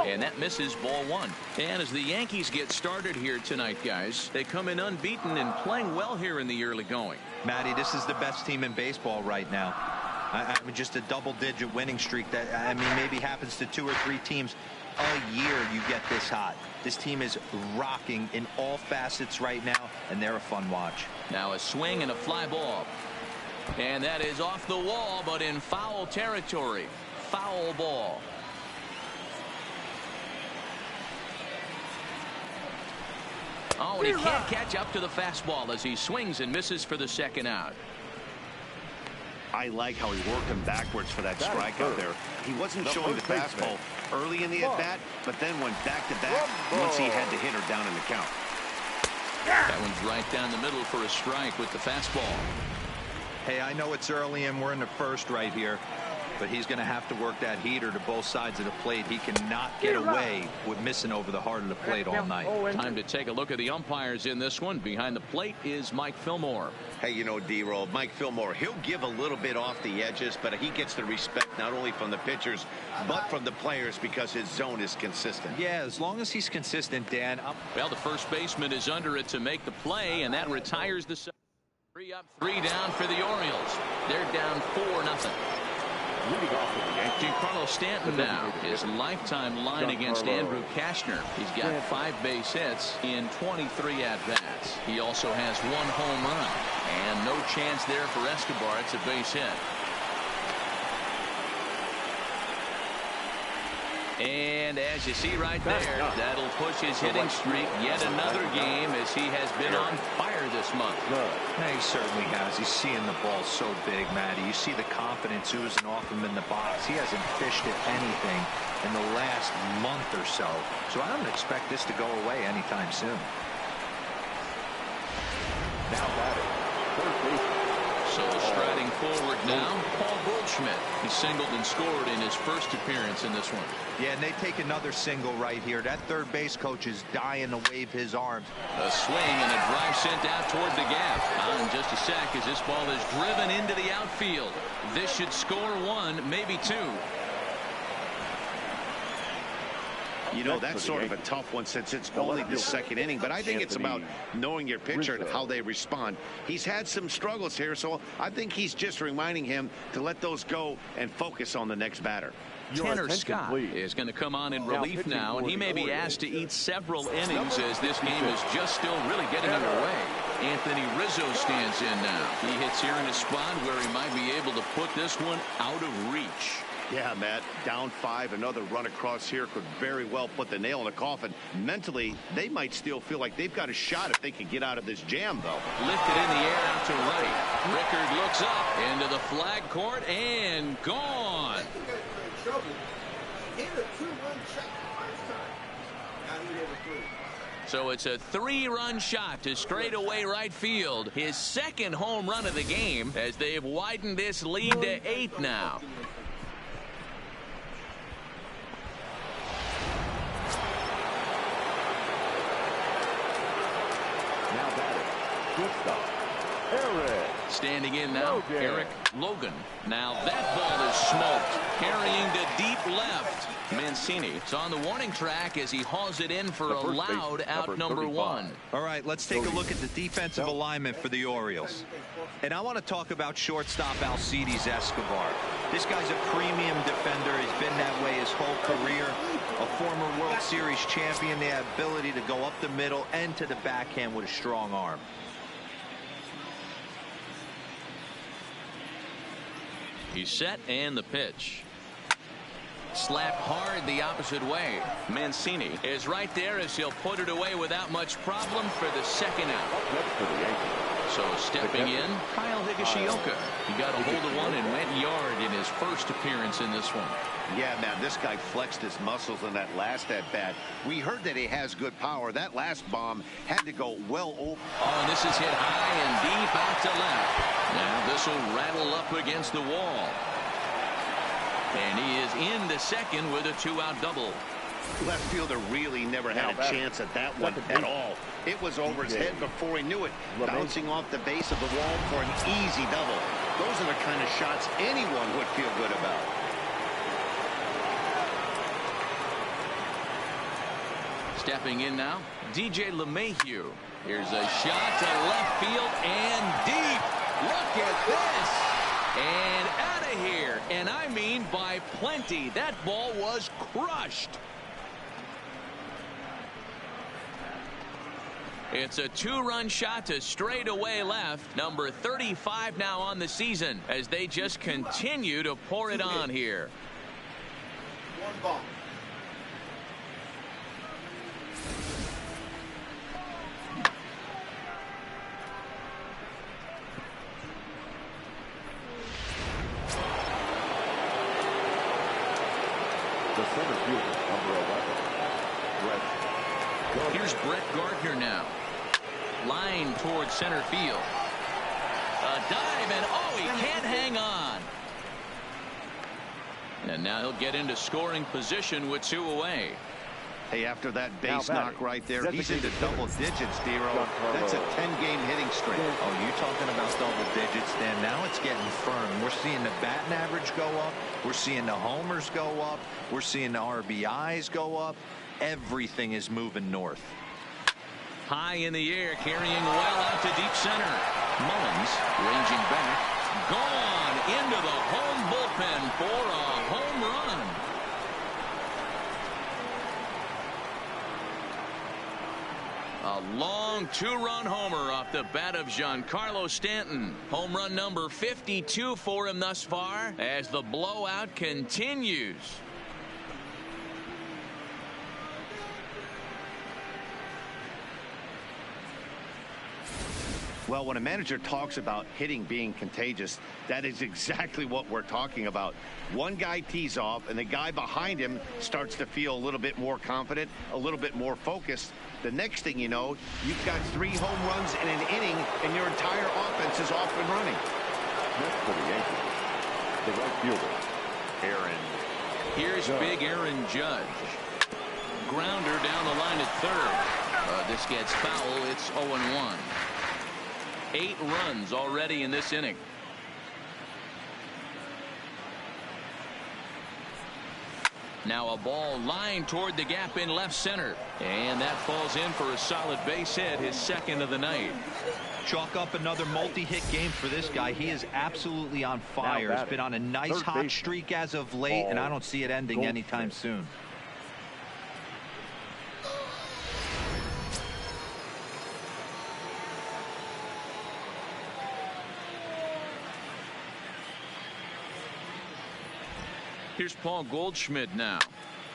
And that misses ball one. And as the Yankees get started here tonight, guys, they come in unbeaten and playing well here in the early going. Matty, this is the best team in baseball right now. I mean, just a double-digit winning streak that, I mean, maybe happens to 2 or 3 teams a year you get this hot. This team is rocking in all facets right now, and they're a fun watch. Now a swing and a fly ball. And that is off the wall, but in foul territory. Foul ball. Oh, and he can't catch up to the fastball as he swings and misses for the second out. I like how he worked him backwards for that strikeout there. He wasn't showing the fastball early in the at-bat, but then went back-to-back once he had the hitter down in the count. That one's right down the middle for a strike with the fastball. Hey, I know it's early and we're in the first right here, but he's going to have to work that heater to both sides of the plate. He cannot get away with missing over the heart of the plate all night. Time to take a look at the umpires in this one. Behind the plate is Mike Fillmore. Hey, you know, D-Roll, Mike Fillmore, he'll give a little bit off the edges, but he gets the respect not only from the pitchers, but from the players because his zone is consistent. Yeah, as long as he's consistent, Dan. Well, the first baseman is under it to make the play, and that retires the 3 up, 3 down for the Orioles. They're down 4-0. Giancarlo Stanton now, his lifetime line against Andrew Kashner. He's got 5 base hits in 23 at-bats. He also has 1 home run. And no chance there for Escobar. It's a base hit. And as you see right there, that'll push his hitting streak yet another game as he has been on fire this month. Yeah, he certainly has. He's seeing the ball so big, Matty. You see the confidence oozing off him in the box. He hasn't fished at anything in the last month or so. So I don't expect this to go away anytime soon. Now batting, third baseman. So striding forward now, Paul Goldschmidt. He singled and scored in his first appearance in this one. Yeah, and they take another single right here. That third base coach is dying to wave his arms. A swing and a drive sent out toward the gap. In just a sec as this ball is driven into the outfield. This should score 1, maybe 2. You know, that's sort of a tough one since it's only the second inning, but I think it's about knowing your pitcher and how they respond. He's had some struggles here, so I think he's just reminding him to let those go and focus on the next batter. Tanner Scott is going to come on in relief now, and he may be asked to eat several innings as this game is just still really getting underway. Anthony Rizzo stands in now. He hits here in a spot where he might be able to put this one out of reach. Yeah, Matt, down 5, another run across here could very well put the nail in the coffin. Mentally, they might still feel like they've got a shot if they can get out of this jam, though. Lifted in the air out to right. Rickard looks up into the flag court and gone. So it's a 3-run shot to straightaway right field. His second home run of the game as they've widened this lead to 8 now. Standing in now, Eric Logan. Now that ball is smoked, carrying to deep left. Mancini is on the warning track as he hauls it in for a loud out number 1. All right, let's take a look at the defensive alignment for the Orioles. And I want to talk about shortstop Alcides Escobar. This guy's a premium defender. He's been that way his whole career. A former World Series champion. The ability to go up the middle and to the backhand with a strong arm. He's set and the pitch. Slapped hard the opposite way. Mancini is right there as he'll put it away without much problem for the second out. So stepping in, Kyle Higashioka. He got a hold of one and went yard in his first appearance in this one. Yeah, man, this guy flexed his muscles in that last at-bat. We heard that he has good power. That last bomb had to go well over. Oh, and this is hit high and deep out to left. Now this will rattle up against the wall. And he is into second with a 2-out double. Left fielder really never had a chance at that one at all. It was over his head before he knew it, bouncing off the base of the wall for an easy double. Those are the kind of shots anyone would feel good about. Stepping in now, DJ LeMahieu. Here's a shot to left field and deep. Look at this. And out of here. And I mean by plenty. That ball was crushed. It's a two-run shot to straightaway left. Number 35 now on the season as they just continue to pour it on here. One ball. The center fielder, number 11, Brett. Here's Brett Gardner now. Line towards center field. A dive, and oh, he can't hang on. And now he'll get into scoring position with 2 away. Hey, after that base knock right there, he's into double digits, Dero. That's a 10-game hitting streak. Oh, you talking about double digits, Dan? Now it's getting firm. We're seeing the batting average go up. We're seeing the homers go up. We're seeing the RBIs go up. Everything is moving north. High in the air, carrying well out to deep center. Mullins ranging back. Gone into the home bullpen for a home run. A long 2-run homer off the bat of Giancarlo Stanton. Home run number 52 for him thus far as the blowout continues. Well, when a manager talks about hitting being contagious, that is exactly what we're talking about. One guy tees off, and the guy behind him starts to feel a little bit more confident, a little bit more focused. The next thing you know, you've got 3 home runs in an inning, and your entire offense is off and running. Next for the Yankees, the right fielder, Aaron. Here's big Aaron Judge. Grounder down the line at third. This gets foul. It's 0-1. 8 runs already in this inning. Now a ball lined toward the gap in left center. And that falls in for a solid base hit, his second of the night. Chalk up another multi-hit game for this guy. He is absolutely on fire. He's been on a nice hot streak as of late, and I don't see it ending anytime soon. Here's Paul Goldschmidt now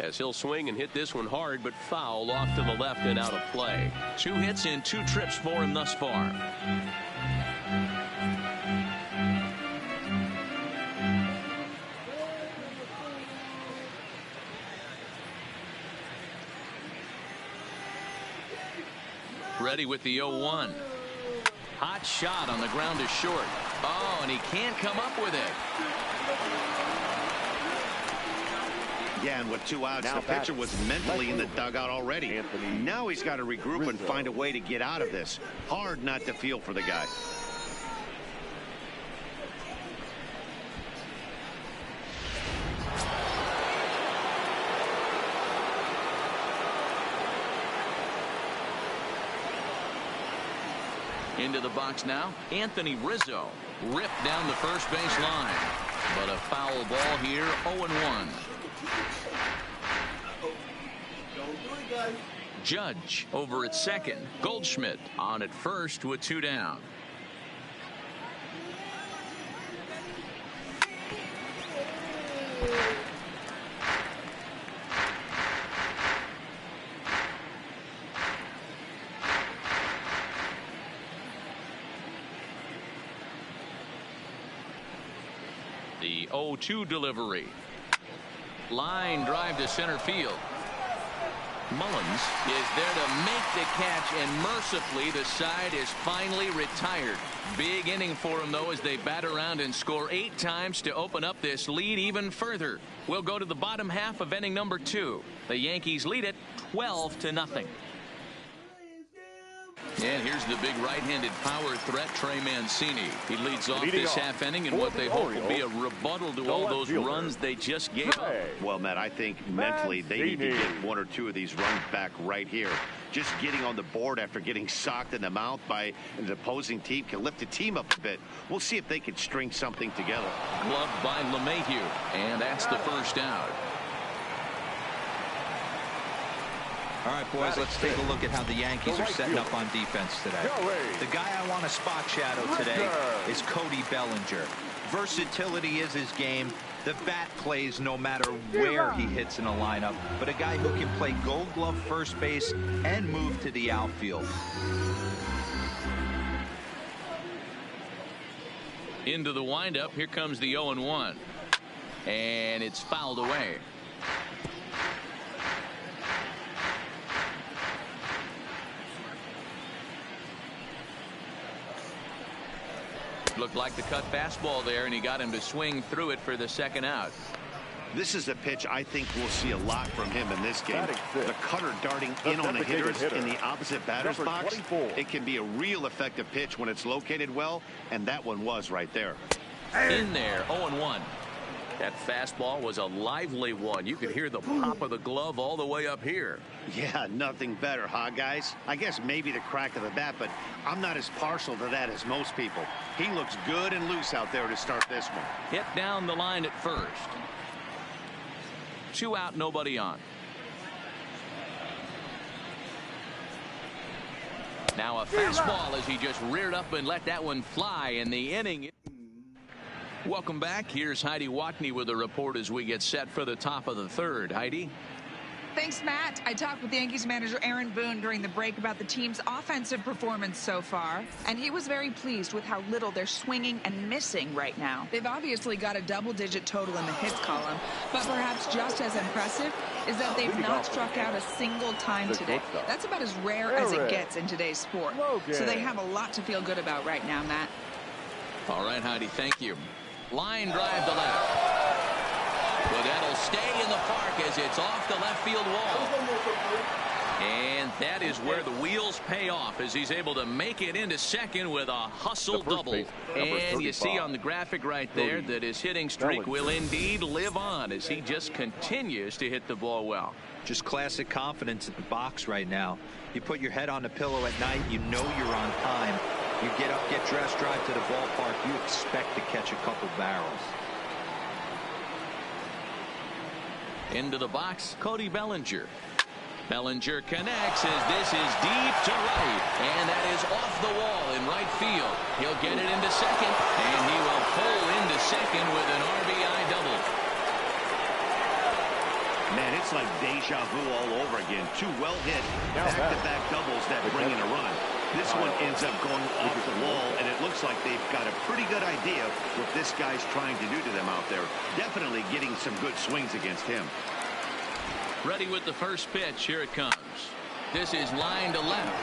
as he'll swing and hit this one hard, but foul off to the left and out of play. 2 hits in 2 trips for him thus far. Ready with the 0-1. Hot shot on the ground is short. Oh, and he can't come up with it. Yeah, and with 2 outs, the pitcher was mentally in the dugout already. Now he's got to regroup and find a way to get out of this. Hard not to feel for the guy. Into the box now, Anthony Rizzo. Ripped down the first base line. But a foul ball here, 0-1. Judge over at second. Goldschmidt on at first with 2 down. The 0-2 delivery. Line drive to center field. Mullins is there to make the catch, and mercifully the side is finally retired. Big inning for him, though, as they bat around and score 8 times to open up this lead even further. We'll go to the bottom half of inning number 2. The Yankees lead it 12-0. And here's the big right-handed power threat, Trey Mancini. He leads off this half inning in what they hope will be a rebuttal to all those runs they just gave up. Well, Matt, I think mentally they need to get one or two of these runs back right here. Just getting on the board after getting socked in the mouth by an opposing team can lift the team up a bit. We'll see if they can string something together. Gloved by LeMahieu, and that's the first out. All right, boys, let's take a look at how the Yankees are setting up on defense today. The guy I want to spot shadow today is Cody Bellinger. Versatility is his game. The bat plays no matter where he hits in a lineup, but a guy who can play Gold Glove first base and move to the outfield. Into the windup, here comes the 0-1. And it's fouled away. Looked like the cut fastball there, and he got him to swing through it for the second out. This is a pitch I think we'll see a lot from him in this game. The cutter darting in on the hitters in the opposite batter's box. It can be a real effective pitch when it's located well, and that one was right there. In there, 0-1. That fastball was a lively one. You could hear the pop of the glove all the way up here. Yeah, nothing better, huh, guys? I guess maybe the crack of the bat, but I'm not as partial to that as most people. He looks good and loose out there to start this one. Hit down the line at first. 2 out, nobody on. Now a fastball as he just reared up and let that one fly in the inning. Welcome back. Here's Heidi Watney with a report as we get set for the top of the third. Heidi? Thanks, Matt. I talked with Yankees manager Aaron Boone during the break about the team's offensive performance so far, and he was very pleased with how little they're swinging and missing right now. They've obviously got a double-digit total in the hits column, but perhaps just as impressive is that they've not struck out a single time today. That's about as rare as it gets in today's sport. So they have a lot to feel good about right now, Matt. All right, Heidi, thank you. Line drive to left. But that'll stay in the park as it's off the left field wall. And that is where the wheels pay off as he's able to make it into second with a hustle double. And you see on the graphic right there that his hitting streak will indeed live on as he just continues to hit the ball well. Just classic confidence at the box right now. You put your head on the pillow at night, you know you're on time. You get up, get dressed, drive to the ballpark, you expect to catch a couple barrels. Into the box, Cody Bellinger. Bellinger connects as this is deep to right, and that is off the wall in right field. He'll get it into second, and he will pull into second with an RBI double. Man, it's like deja vu all over again. 2 well-hit back-to-back doubles that bring in a run. This one ends up going off the wall, and it looks like they've got a pretty good idea what this guy's trying to do to them out there. Definitely getting some good swings against him. Ready with the first pitch. Here it comes. This is line to left.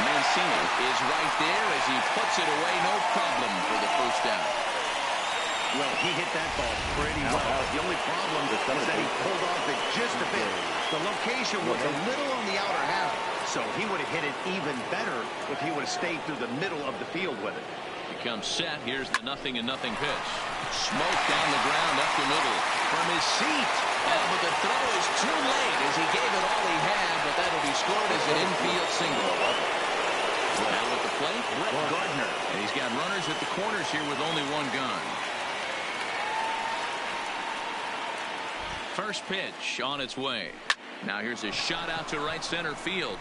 Mancini is right there as he puts it away, no problem for the first out. Well, he hit that ball pretty well. The only problem is that he pulled off it just a bit. The location was a little on the outer half, so he would have hit it even better if he would have stayed through the middle of the field with it. He comes set. Here's the 0-0 pitch. Smoke down the ground up the middle from his seat. But the throw is too late as he gave it all he had, but that'll be scored as an infield single. Now with the plate, Brett Gardner. And he's got runners at the corners here with only 1 gun. First pitch on its way. Now here's a shot out to right center field. 1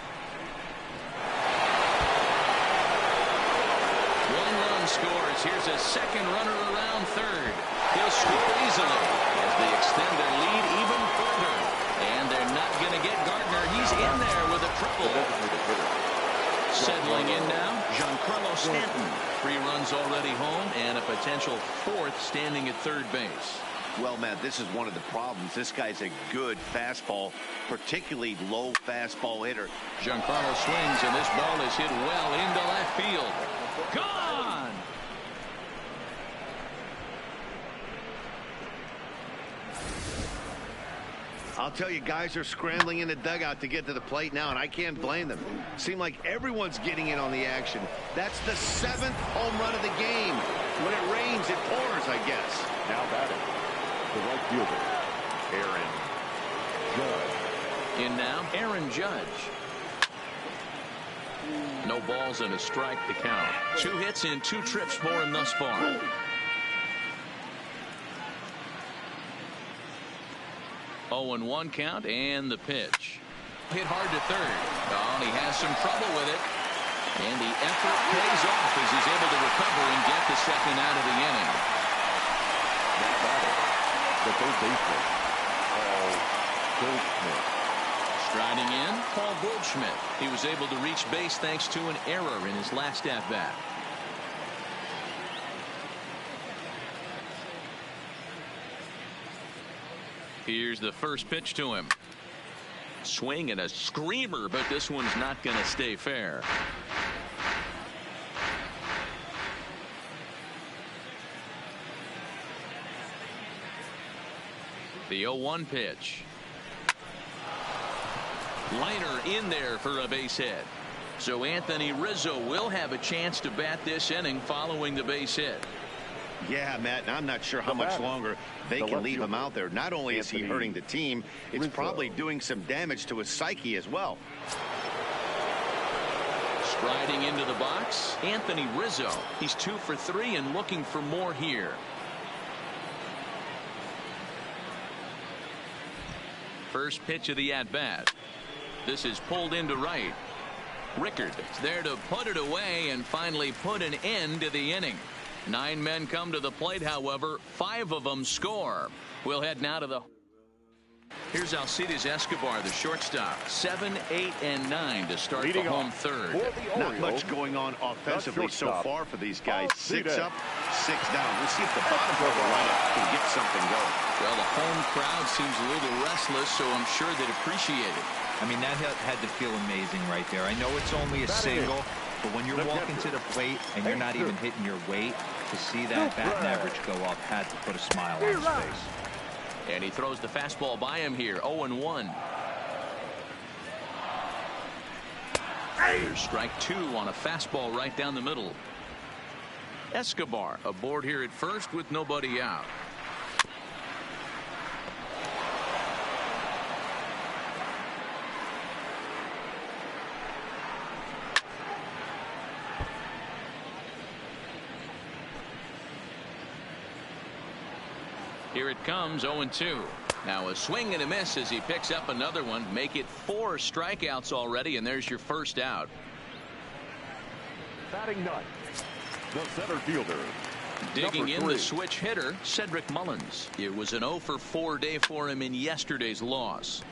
run scores. Here's a second runner around third. He'll score easily as they extend their lead even further. And they're not going to get Gardner. He's in there with a triple. Settling in now, Giancarlo Stanton. 3 runs already home and a potential 4th standing at third base. Well, Matt, this is one of the problems. This guy's a good fastball, particularly low fastball hitter. Giancarlo swings, and this ball is hit well into left field. Gone! I'll tell you, guys are scrambling in the dugout to get to the plate now, and I can't blame them. Seems like everyone's getting in on the action. That's the 7th home run of the game. When it rains, it pours, I guess. Now batting, the right fielder, Aaron Judge. In now, Aaron Judge. No balls and a strike to count. 2 hits in 2 trips for him thus far. 0-1 count and the pitch. Hit hard to third. Oh, he has some trouble with it. And the effort pays off as he's able to recover and get the second out of the inning. Now batting, the third baseman, Paul Goldschmidt. Striding in, Paul Goldschmidt. He was able to reach base thanks to an error in his last at-bat. Here's the first pitch to him. Swing and a screamer, but this one's not going to stay fair. The 0-1 pitch. Liner in there for a base hit. So Anthony Rizzo will have a chance to bat this inning following the base hit. Yeah, Matt, and I'm not sure how much longer they can leave him out there. Not only is he hurting the team, it's probably doing some damage to his psyche as well. Striding into the box, Anthony Rizzo. He's 2 for 3 and looking for more here. First pitch of the at-bat. This is pulled into right. Rickard is there to put it away and finally put an end to the inning. 9 men come to the plate, however, 5 of them score. We'll head now to the... Here's Alcides Escobar, the shortstop. 7, 8, and 9 to start the home third. Not much going on offensively so far for these guys. 6 up, 6 down. We'll see if the bottom of the lineup can get something going. Well, the home crowd seems a little restless, so I'm sure they'd appreciate it. I mean, that had to feel amazing right there. I know it's only a single, but when you're walking to the plate and you're not even hitting your weight, to see that batting average go up had to put a smile on his face. And he throws the fastball by him here. 0-1. Here's strike 2 on a fastball right down the middle. Escobar aboard here at first with nobody out. Here it comes, 0-2. Now a swing and a miss as he picks up another one. Make it 4 strikeouts already, and there's your first out. Batting ninth, the center fielder. Digging in the switch hitter, Cedric Mullins. It was an 0-for-4 day for him in yesterday's loss.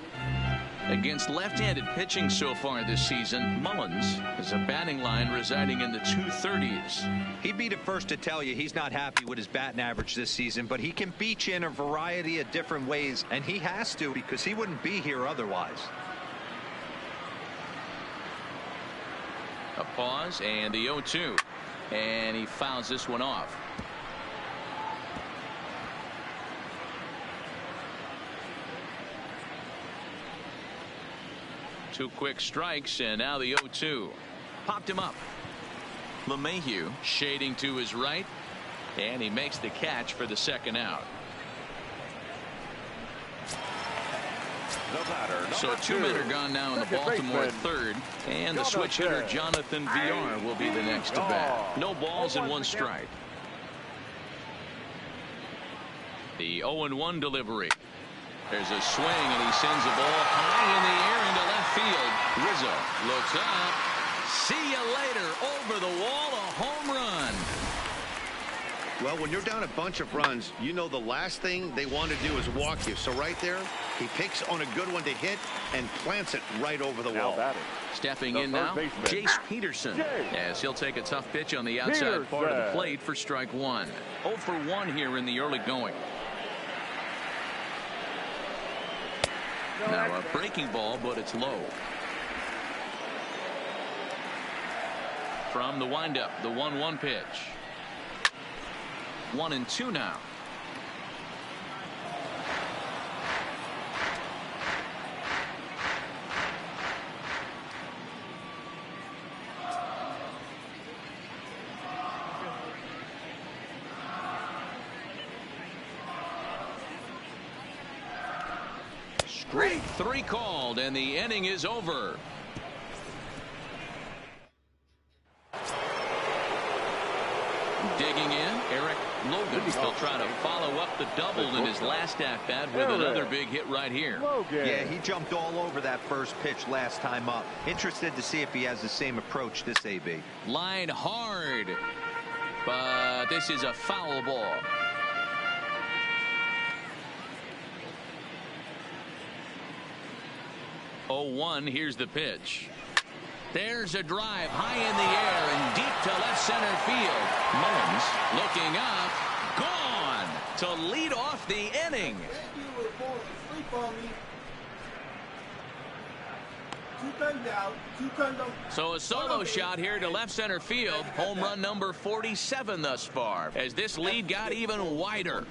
Against left-handed pitching so far this season, Mullins has a batting line residing in the 230s. He'd be the first to tell you he's not happy with his batting average this season, but he can beat you in a variety of different ways, and he has to because he wouldn't be here otherwise. A pause and the 0-2. And he fouls this one off. Two quick strikes, and now the 0-2. Popped him up. LeMahieu shading to his right, and he makes the catch for the second out. So 2 men are gone now in the Baltimore third, and the switch hitter Jonathan Villar will be the next to bat. No balls and 1 strike. The 0-1 delivery. There's a swing, and he sends the ball high in the air into left field. Rizzo looks up. See you later. Over the wall, a home run. Well, when you're down a bunch of runs, you know the last thing they want to do is walk you. So right there, he picks on a good one to hit and plants it right over the wall. Stepping in now, Jace Peterson, as he'll take a tough pitch on the outside part of the plate for strike 1. 0-for-1 here in the early going. Now a breaking ball, but it's low. From the windup, the 1-1 pitch. 1-2 now. 3 called, and the inning is over. Digging in, Eric Logan. He'll try to follow up the double in his last at-bat with another big hit right here. Yeah, he jumped all over that first pitch last time up. Interested to see if he has the same approach this AB. Line hard, but this is a foul ball. 0-1, here's the pitch. There's a drive high in the air and deep to left center field. Mullins looking up, gone to lead off the inning. So a solo shot here to left center field. Home run number 47 thus far, as this lead got even wider.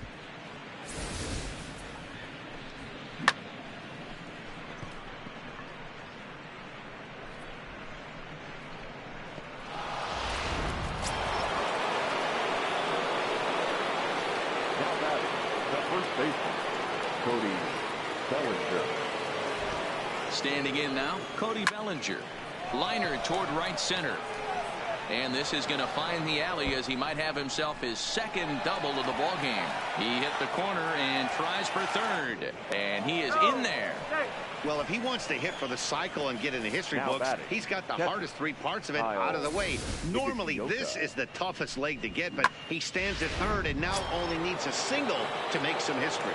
Standing in now, Cody Bellinger. Liner toward right center. And this is going to find the alley as he might have himself his second double of the ball game. He hit the corner and tries for third. And he is in there. Well, if he wants to hit for the cycle and get in the history books, he's got the hardest 3 parts of it out of the way. Normally, this is the toughest leg to get, but he stands at third and now only needs a single to make some history.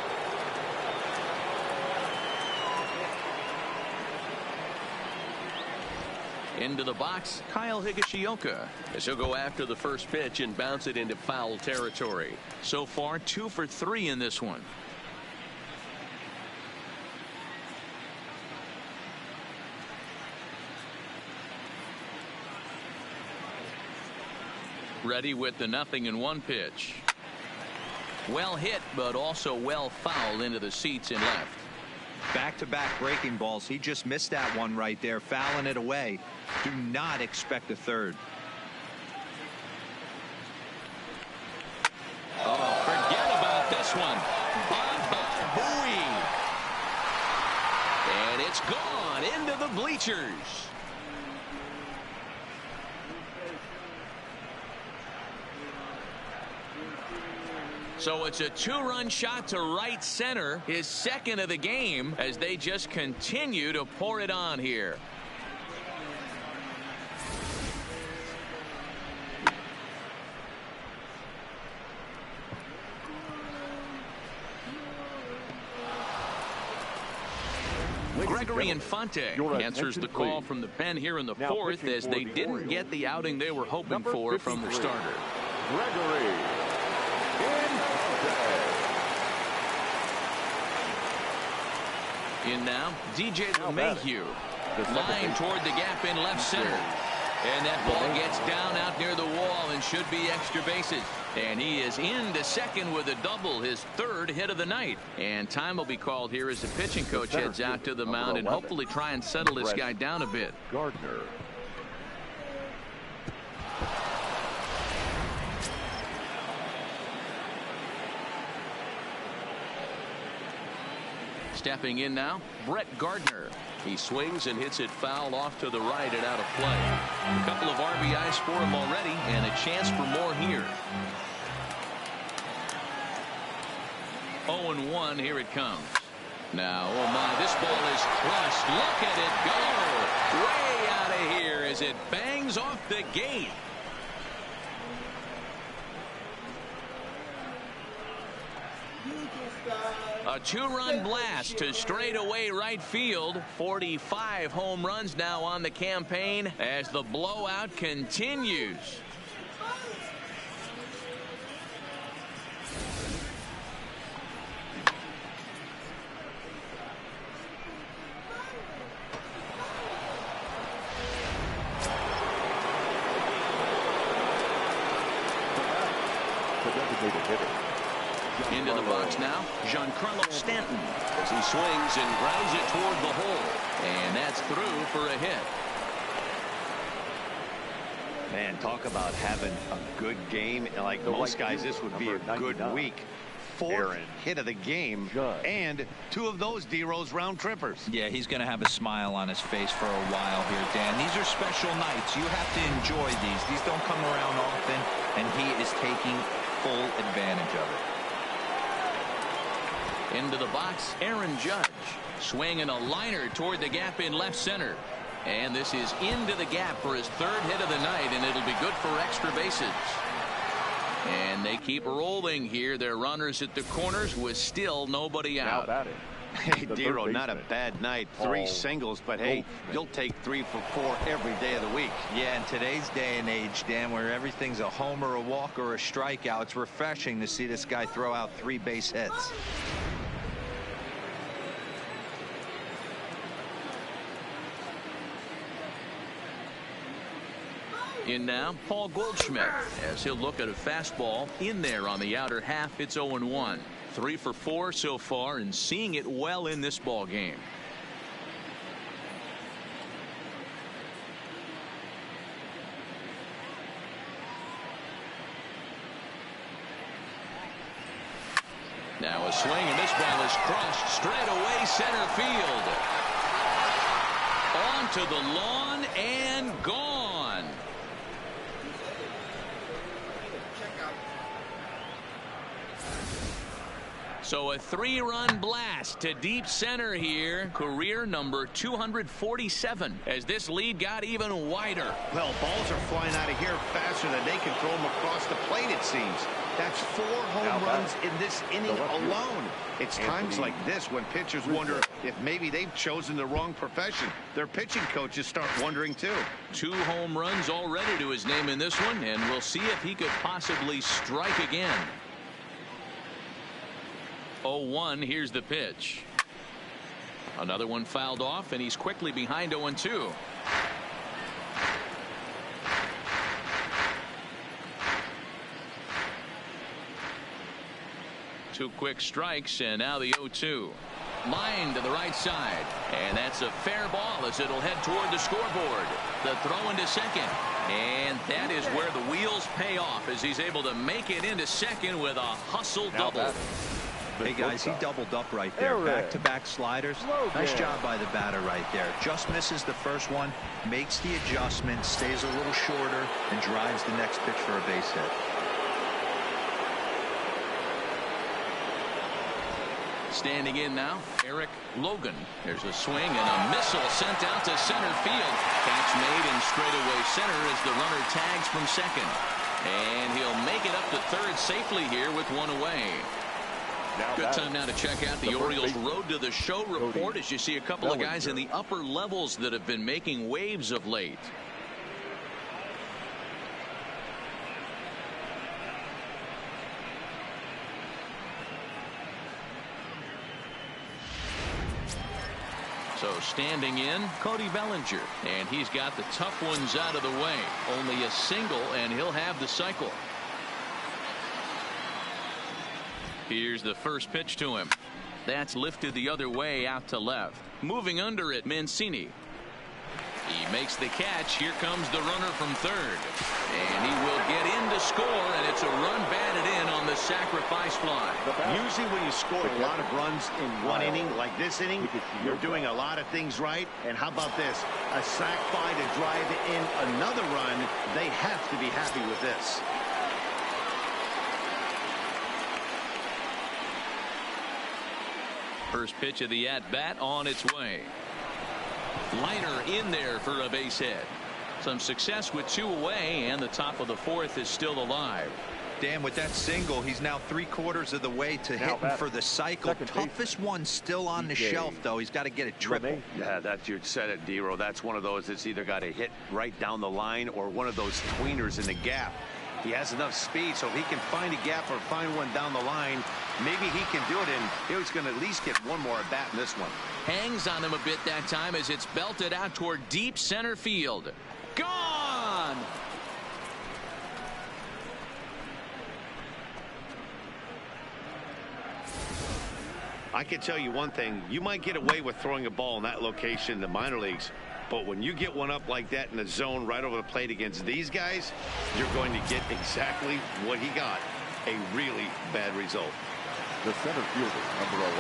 Into the box, Kyle Higashioka, as he'll go after the first pitch and bounce it into foul territory. So far, 2 for 3 in this one. Ready with the 0-1 pitch. Well hit, but also well fouled into the seats and left. Back-to-back breaking balls. He just missed that one right there, fouling it away. Do not expect a third. Oh, forget about this one. Booey. And it's gone into the bleachers. So it's a 2-run shot to right center, his second of the game, as they just continue to pour it on here. Gregory Infante answers the call from the pen here in the 4th, as they didn't get the outing they were hoping for from their starter. Gregory. In now, DJ LeMahieu. Line toward the gap in left center. And that ball gets down out near the wall and should be extra bases. And he is into second with a double, his 3rd hit of the night. And time will be called here as the pitching coach heads out to the mound and hopefully try and settle this guy down a bit. Gardner. Stepping in now, Brett Gardner. He swings and hits it foul off to the right and out of play. A couple of RBIs for him already and a chance for more here. 0-1, here it comes. Now, oh my, this ball is crushed. Look at it go. Way out of here as it bangs off the gate. A 2-run blast to straightaway right field. 45 home runs now on the campaign as the blowout continues. The designated hitter. Into the box now, Giancarlo Stanton, as he swings and grounds it toward the hole. And that's through for a hit. Man, talk about having a good game. Like most guys, this would be a good week. fourth hit of the game, and 2 of those D-Rose round trippers. Yeah, he's going to have a smile on his face for a while here, Dan. These are special nights. You have to enjoy these. These don't come around often, and he is taking full advantage of it. Into the box, Aaron Judge. Swinging a liner toward the gap in left center. And this is into the gap for his 3rd hit of the night, and it'll be good for extra bases. And they keep rolling here. Their runners at the corners with still nobody out. Hey, Dero, not a bad night. 3 singles, but hey, you'll take 3 for 4 every day of the week. Yeah, in today's day and age, Dan, where everything's a homer, a walk, or a strikeout, it's refreshing to see this guy throw out 3 base hits. In now, Paul Goldschmidt, as he'll look at a fastball in there on the outer half. It's 0-1. 3 for 4 so far, and seeing it well in this ball game. Now a swing, and this ball is crushed straight away center field. Onto the lawn and gone. So a 3-run blast to deep center here. Career number 247 as this lead got even wider. Well, balls are flying out of here faster than they can throw them across the plate, it seems. That's 4 home runs in this inning alone. It's times like this when pitchers wonder if maybe they've chosen the wrong profession. Their pitching coaches start wondering too. 2 home runs already to his name in this one, and we'll see if he could possibly strike again. 0-1, here's the pitch. Another one fouled off, and he's quickly behind 0-2. Two quick strikes, and now the 0-2. Line to the right side, and that's a fair ball as it'll head toward the scoreboard. The throw into second, and that is where the wheels pay off as he's able to make it into second with a hustle double. Hey, guys, he doubled up right there. Back-to-back sliders. Nice job by the batter right there. Just misses the first one, makes the adjustment, stays a little shorter, and drives the next pitch for a base hit. Standing in now, Eric Logan. There's a swing and a missile sent out to center field. Catch made in straightaway center as the runner tags from second. And he'll make it up to third safely here with 1 away. Good time now to check out the Orioles Road to the Show report as you see a couple of guys in the upper levels that have been making waves of late. So standing in, Cody Bellinger, and he's got the tough ones out of the way. Only a single, and he'll have the cycle. Here's the first pitch to him. That's lifted the other way out to left. Moving under it, Mancini. He makes the catch. Here comes the runner from third. And he will get in to score, and it's a run batted in on the sacrifice fly. Usually when you score a lot of runs in one inning, like this inning, you're doing a lot of things right. And how about this? A sac fly to drive in another run. They have to be happy with this. First pitch of the at-bat on its way. Liner in there for a base hit. Some success with 2 away, and the top of the 4th is still alive. Dan, with that single, he's now 3/4 of the way to hitting for the cycle. Toughest one still on the shelf, though. He's got to get it triple. Yeah, that's, you said it, Dero. That's one of those that's either got to hit right down the line or one of those tweeners in the gap. He has enough speed, so if he can find a gap or find one down the line, maybe he can do it, and he's going to at least get one more at bat in this one. Hangs on him a bit that time as it's belted out toward deep center field. Gone! I can tell you one thing. You might get away with throwing a ball in that location in the minor leagues, but when you get one up like that in the zone right over the plate against these guys, you're going to get exactly what he got, a really bad result. The center fielder, number 11,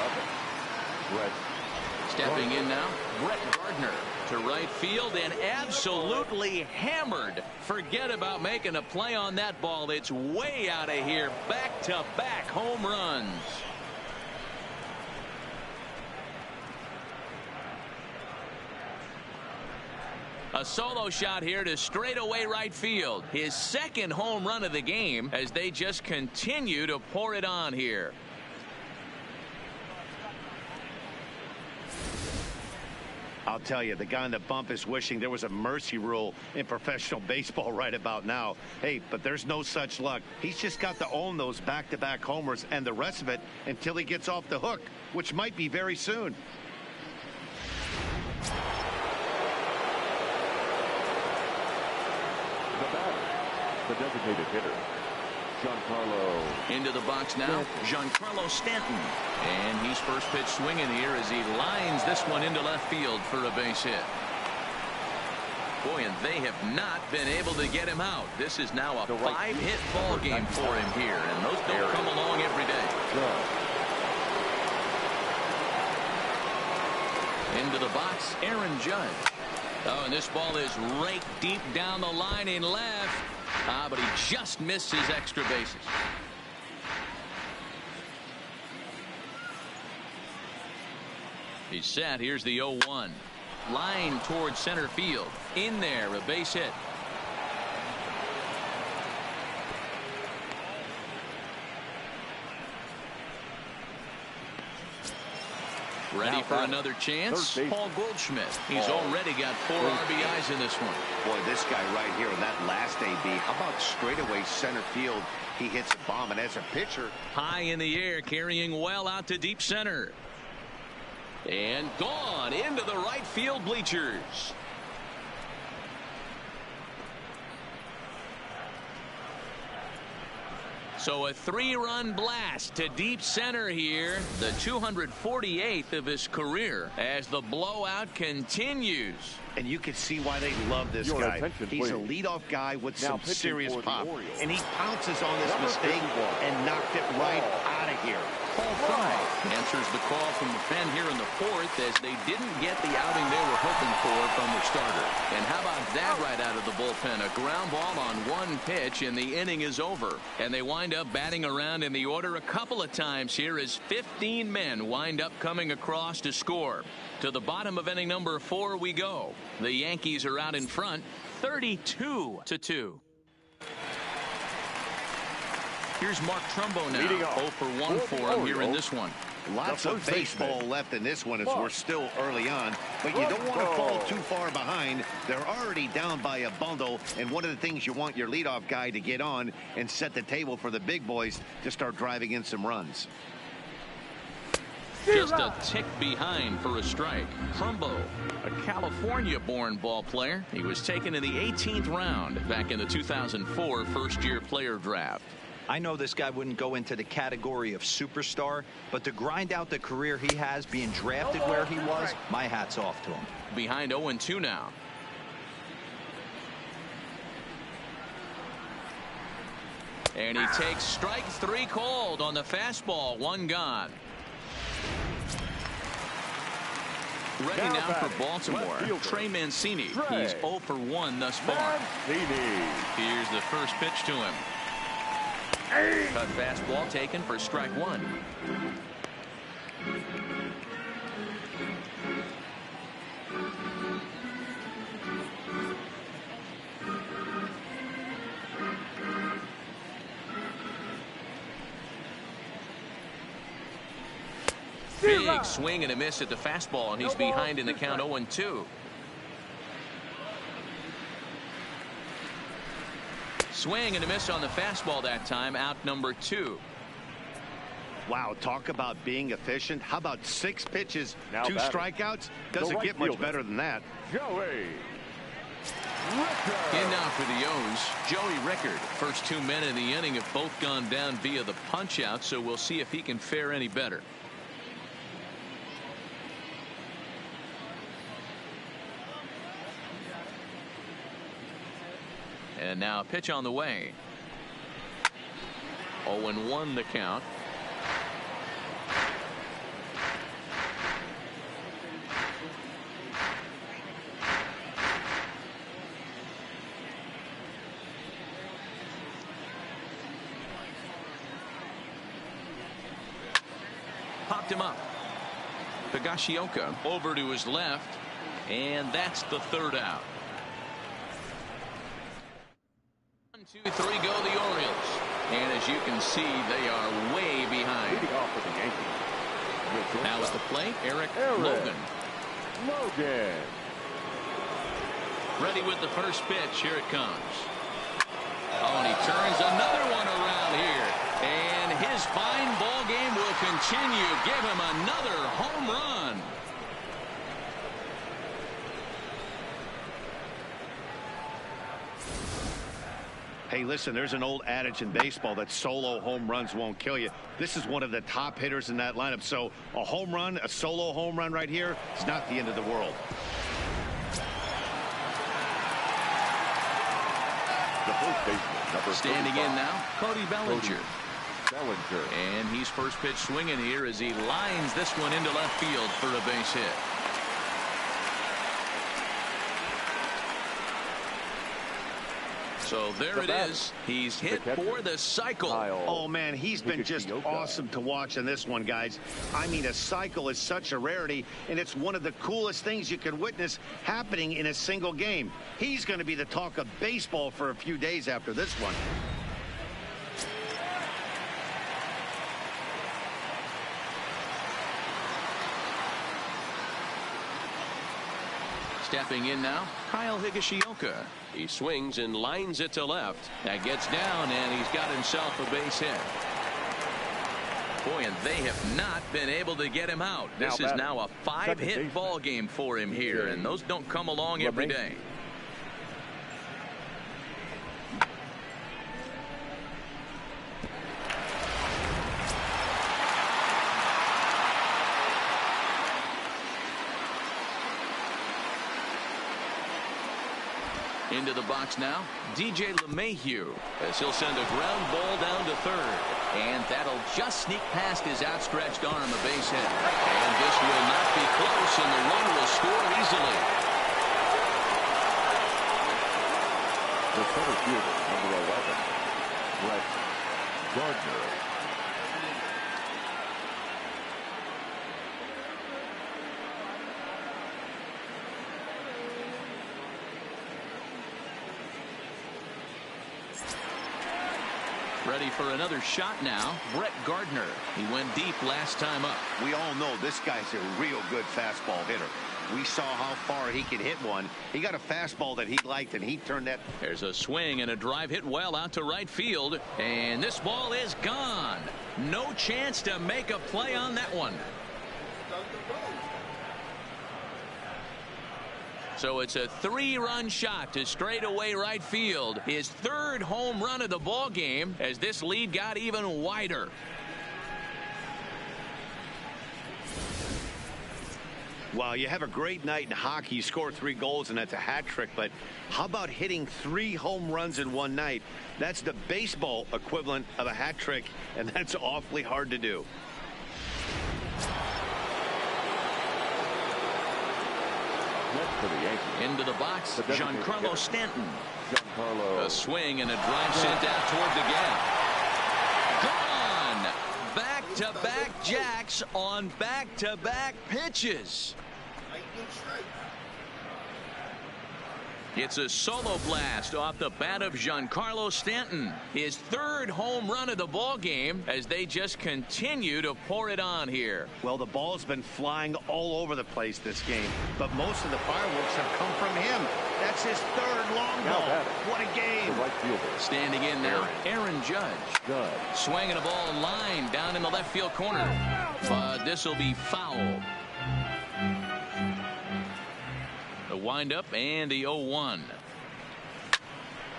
Brett. Stepping in now, Brett Gardner to right field and absolutely hammered. Forget about making a play on that ball. It's way out of here. Back-to-back home runs. A solo shot here to straightaway right field. His second home run of the game as they just continue to pour it on here. I'll tell you, the guy on the bump is wishing there was a mercy rule in professional baseball right about now. Hey, but there's no such luck. He's just got to own those back-to-back homers and the rest of it until he gets off the hook, which might be very soon. The batter, the designated hitter, Giancarlo. Into the box now, Giancarlo Stanton. And he's first pitch swinging here as he lines this one into left field for a base hit. Boy, and they have not been able to get him out. This is now a 5-hit ball game for him here, and those don't come along every day. Into the box, Aaron Judge. Oh, and this ball is raked deep down the line in left. But he just missed his extra bases. He's set. Here's the 0-1. Line towards center field. In there, a base hit. Ready for another chance. Paul Goldschmidt. He's already got 4 RBIs in this one. Boy, this guy right here in that last AB, how about straightaway center field? He hits a bomb, and as a pitcher, high in the air, carrying well out to deep center. And gone into the right field bleachers. So a 3-run blast to deep center here, the 248th of his career, as the blowout continues. And you can see why they love this guy. He's a leadoff guy with some serious pop. And he pounces on this mistake and knocked it right out of here. Paul Fry answers the call from the pen here in the 4th as they didn't get the outing they were hoping for from the starter. And how about that right out of the bullpen? A ground ball on one pitch and the inning is over. And they wind up batting around in the order a couple of times here as 15 men wind up coming across to score. To the bottom of inning number 4 we go. The Yankees are out in front 32-2. Here's Mark Trumbo now. 0 for 1 for him here in this one. Lots of baseball left in this one as we're still early on, but you don't want to fall too far behind. They're already down by a bundle, and one of the things you want your leadoff guy to get on and set the table for the big boys to start driving in some runs. Just a tick behind for a strike. Trumbo, a California-born ball player. He was taken in the 18th round back in the 2004 first-year player draft. I know this guy wouldn't go into the category of superstar, but to grind out the career he has being drafted where he was, my hat's off to him. Behind 0-2 now. And he takes strike 3 called on the fastball. 1 gone. Ready now for Baltimore, Trey Mancini. He's 0 for 1 thus far. Here's the first pitch to him. Cut fastball taken for strike 1. Big swing and a miss at the fastball, and he's behind in the count 0-2. Swing and a miss on the fastball that time, out number 2. Wow, talk about being efficient. How about 6 pitches, 2 strikeouts? Doesn't get much better than that. In now for the O's, Joey Rickard. First 2 men in the inning have both gone down via the punch out, so we'll see if he can fare any better. And now a pitch on the way. 0-1 the count. picked him up. Higashioka over to his left, and that's the third out. 1, 2, 3 go the Orioles. And as you can see, they are way behind. Leading off for the Yankees. Now at the plate, Eric Logan. Ready with the first pitch. Here it comes. Oh, and he turns another one around here. And his fine ball game will continue. Give him another home run. Hey, listen, there's an old adage in baseball that solo home runs won't kill you. This is one of the top hitters in that lineup. So a home run, a solo home run right here, is not the end of the world. The first baseman, number Standing 35. in now, Cody Bellinger. Bellinger. And he's first pitch swinging here as he lines this one into left field for a base hit. So there it is. He's hit for the cycle. Oh, man, he's been just awesome to watch in this one, guys. I mean, a cycle is such a rarity, and it's one of the coolest things you can witness happening in a single game. He's going to be the talk of baseball for a few days after this one. Stepping in now, Kyle Higashioka. He swings and lines it to left. That gets down, and he's got himself a base hit. Boy, and they have not been able to get him out. This is now a 5-hit ball game for him here, and those don't come along every day. Into the box now, DJ LeMahieu, as he'll send a ground ball down to third. And that'll just sneak past his outstretched arm, a base hit. And this will not be close, and the run will score easily. The center fielder, number 11, Brett Gardner. Ready for another shot now, Brett Gardner. He went deep last time up. We all know this guy's a real good fastball hitter. We saw how far he could hit one. He got a fastball that he liked, and he turned that. There's a swing and a drive hit well out to right field. And this ball is gone. No chance to make a play on that one. So it's a 3-run shot to straightaway right field. His third home run of the ball game as this lead got even wider. Wow, you have a great night in hockey. You score 3 goals, and that's a hat trick. But how about hitting 3 home runs in one night? That's the baseball equivalent of a hat trick, and that's awfully hard to do. For the Yankees. Into the box, Giancarlo Stanton. Giancarlo. A swing and a drive sent out toward the gap. Gone! Back-to-back jacks on back-to-back pitches. It's a solo blast off the bat of Giancarlo Stanton. His third home run of the ball game as they just continue to pour it on here. Well, the ball's been flying all over the place this game, but most of the fireworks have come from him. That's his third long ball. What a game. The right fielder. Standing in now, Aaron Judge. Swinging a ball line down in the left field corner. But this will be foul. The windup and the 0-1.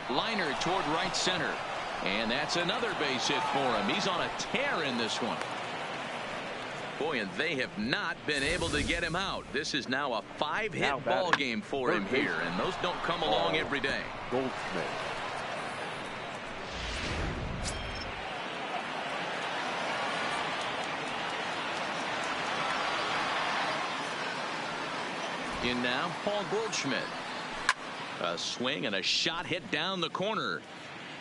Liner toward right center. And that's another base hit for him. He's on a tear in this one. Boy, and they have not been able to get him out. This is now a 5-hit ball game for him here, and those don't come along every day. Goldschmidt. In now, Paul Goldschmidt. A swing and a shot hit down the corner.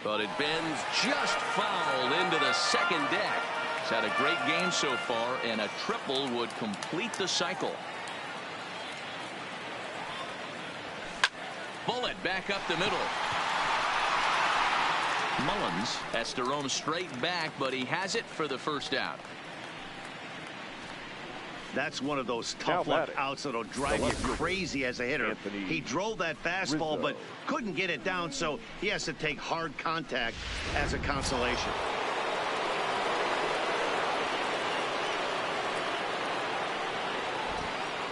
But it bends just foul into the second deck. had a great game so far, and a triple would complete the cycle. Bullet back up the middle. Mullins has to roam straight back, but he has it for the first out. That's one of those tough luck outs that'll drive you crazy as a hitter. He drove that fastball, but couldn't get it down, so he has to take hard contact as a consolation.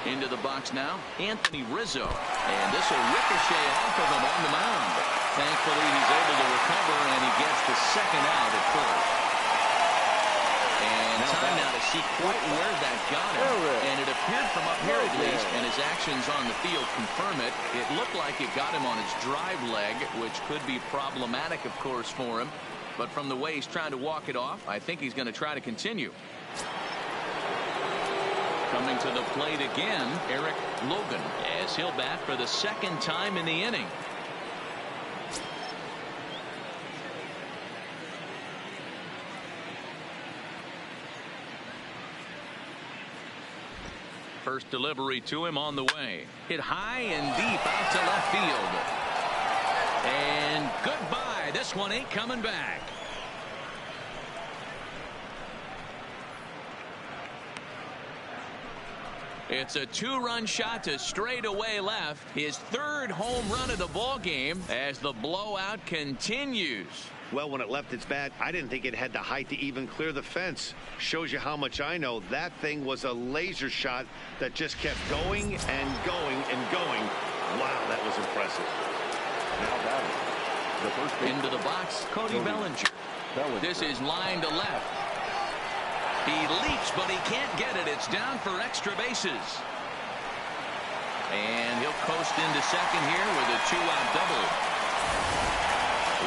Into the box now, Anthony Rizzo. And this will ricochet off of him on the mound. Thankfully, he's able to recover, and he gets the second out at first. And time now to see quite where that got him. And it appeared from up here at least, and his actions on the field confirm it. It looked like it got him on his drive leg, which could be problematic, of course, for him. But from the way he's trying to walk it off, I think he's going to try to continue. Coming to the plate again, Eric Logan, as he'll bat for the second time in the inning. First delivery to him on the way. Hit high and deep out to left field. And goodbye. This one ain't coming back. It's a two-run shot to straightaway left. His third home run of the ball game as the blowout continues. Well, when it left its bat, I didn't think it had the height to even clear the fence. Shows you how much I know. That thing was a laser shot that just kept going and going and going. Wow, that was impressive. Now batting, the first base. Into the box, Cody Bellinger. This is line to left. He leaps, but he can't get it. It's down for extra bases. And he'll coast into second here with a two-out double.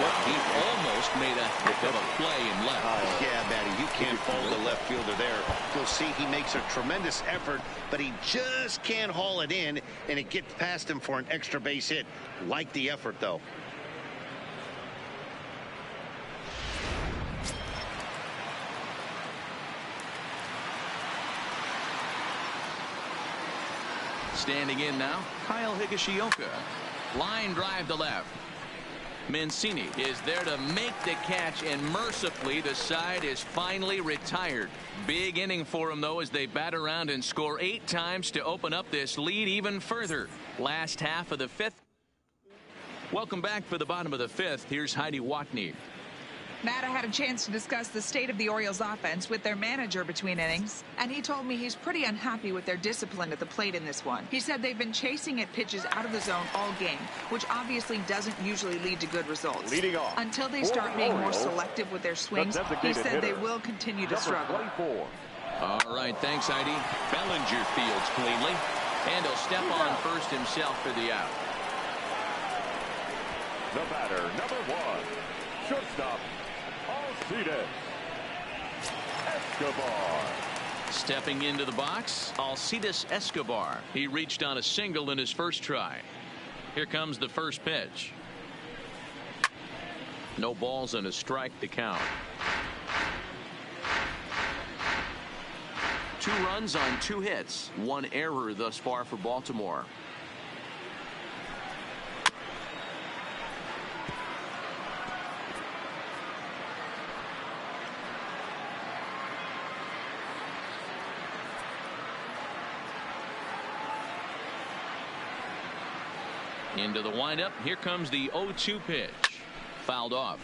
Well, he almost made a heck of a play in left. Yeah, Matty, you can't fault the left fielder there. You'll see he makes a tremendous effort, but he just can't haul it in, and it gets past him for an extra base hit. Like the effort, though. Standing in now, Kyle Higashioka. Line drive to left. Mancini is there to make the catch, and mercifully the side is finally retired. Big inning for him, though, as they bat around and score 8 times to open up this lead even further. Last half of the 5th. Welcome back for the bottom of the 5th. Here's Heidi Watney. Matt, I had a chance to discuss the state of the Orioles offense with their manager between innings, and he told me he's pretty unhappy with their discipline at the plate in this one. He said they've been chasing at pitches out of the zone all game, which obviously doesn't usually lead to good results. Leading off, until they start being more selective with their swings, he said they will continue to struggle. 24. All right, thanks, Heidi. Bellinger fields cleanly, and he'll step on first himself for the out. The batter, number 1, shortstop, Escobar. Stepping into the box, Alcides Escobar. He reached on a single in his first try. Here comes the first pitch. No balls and a strike to count. 2 runs on 2 hits. 1 error thus far for Baltimore. Into the windup. Here comes the 0-2 pitch. Fouled off.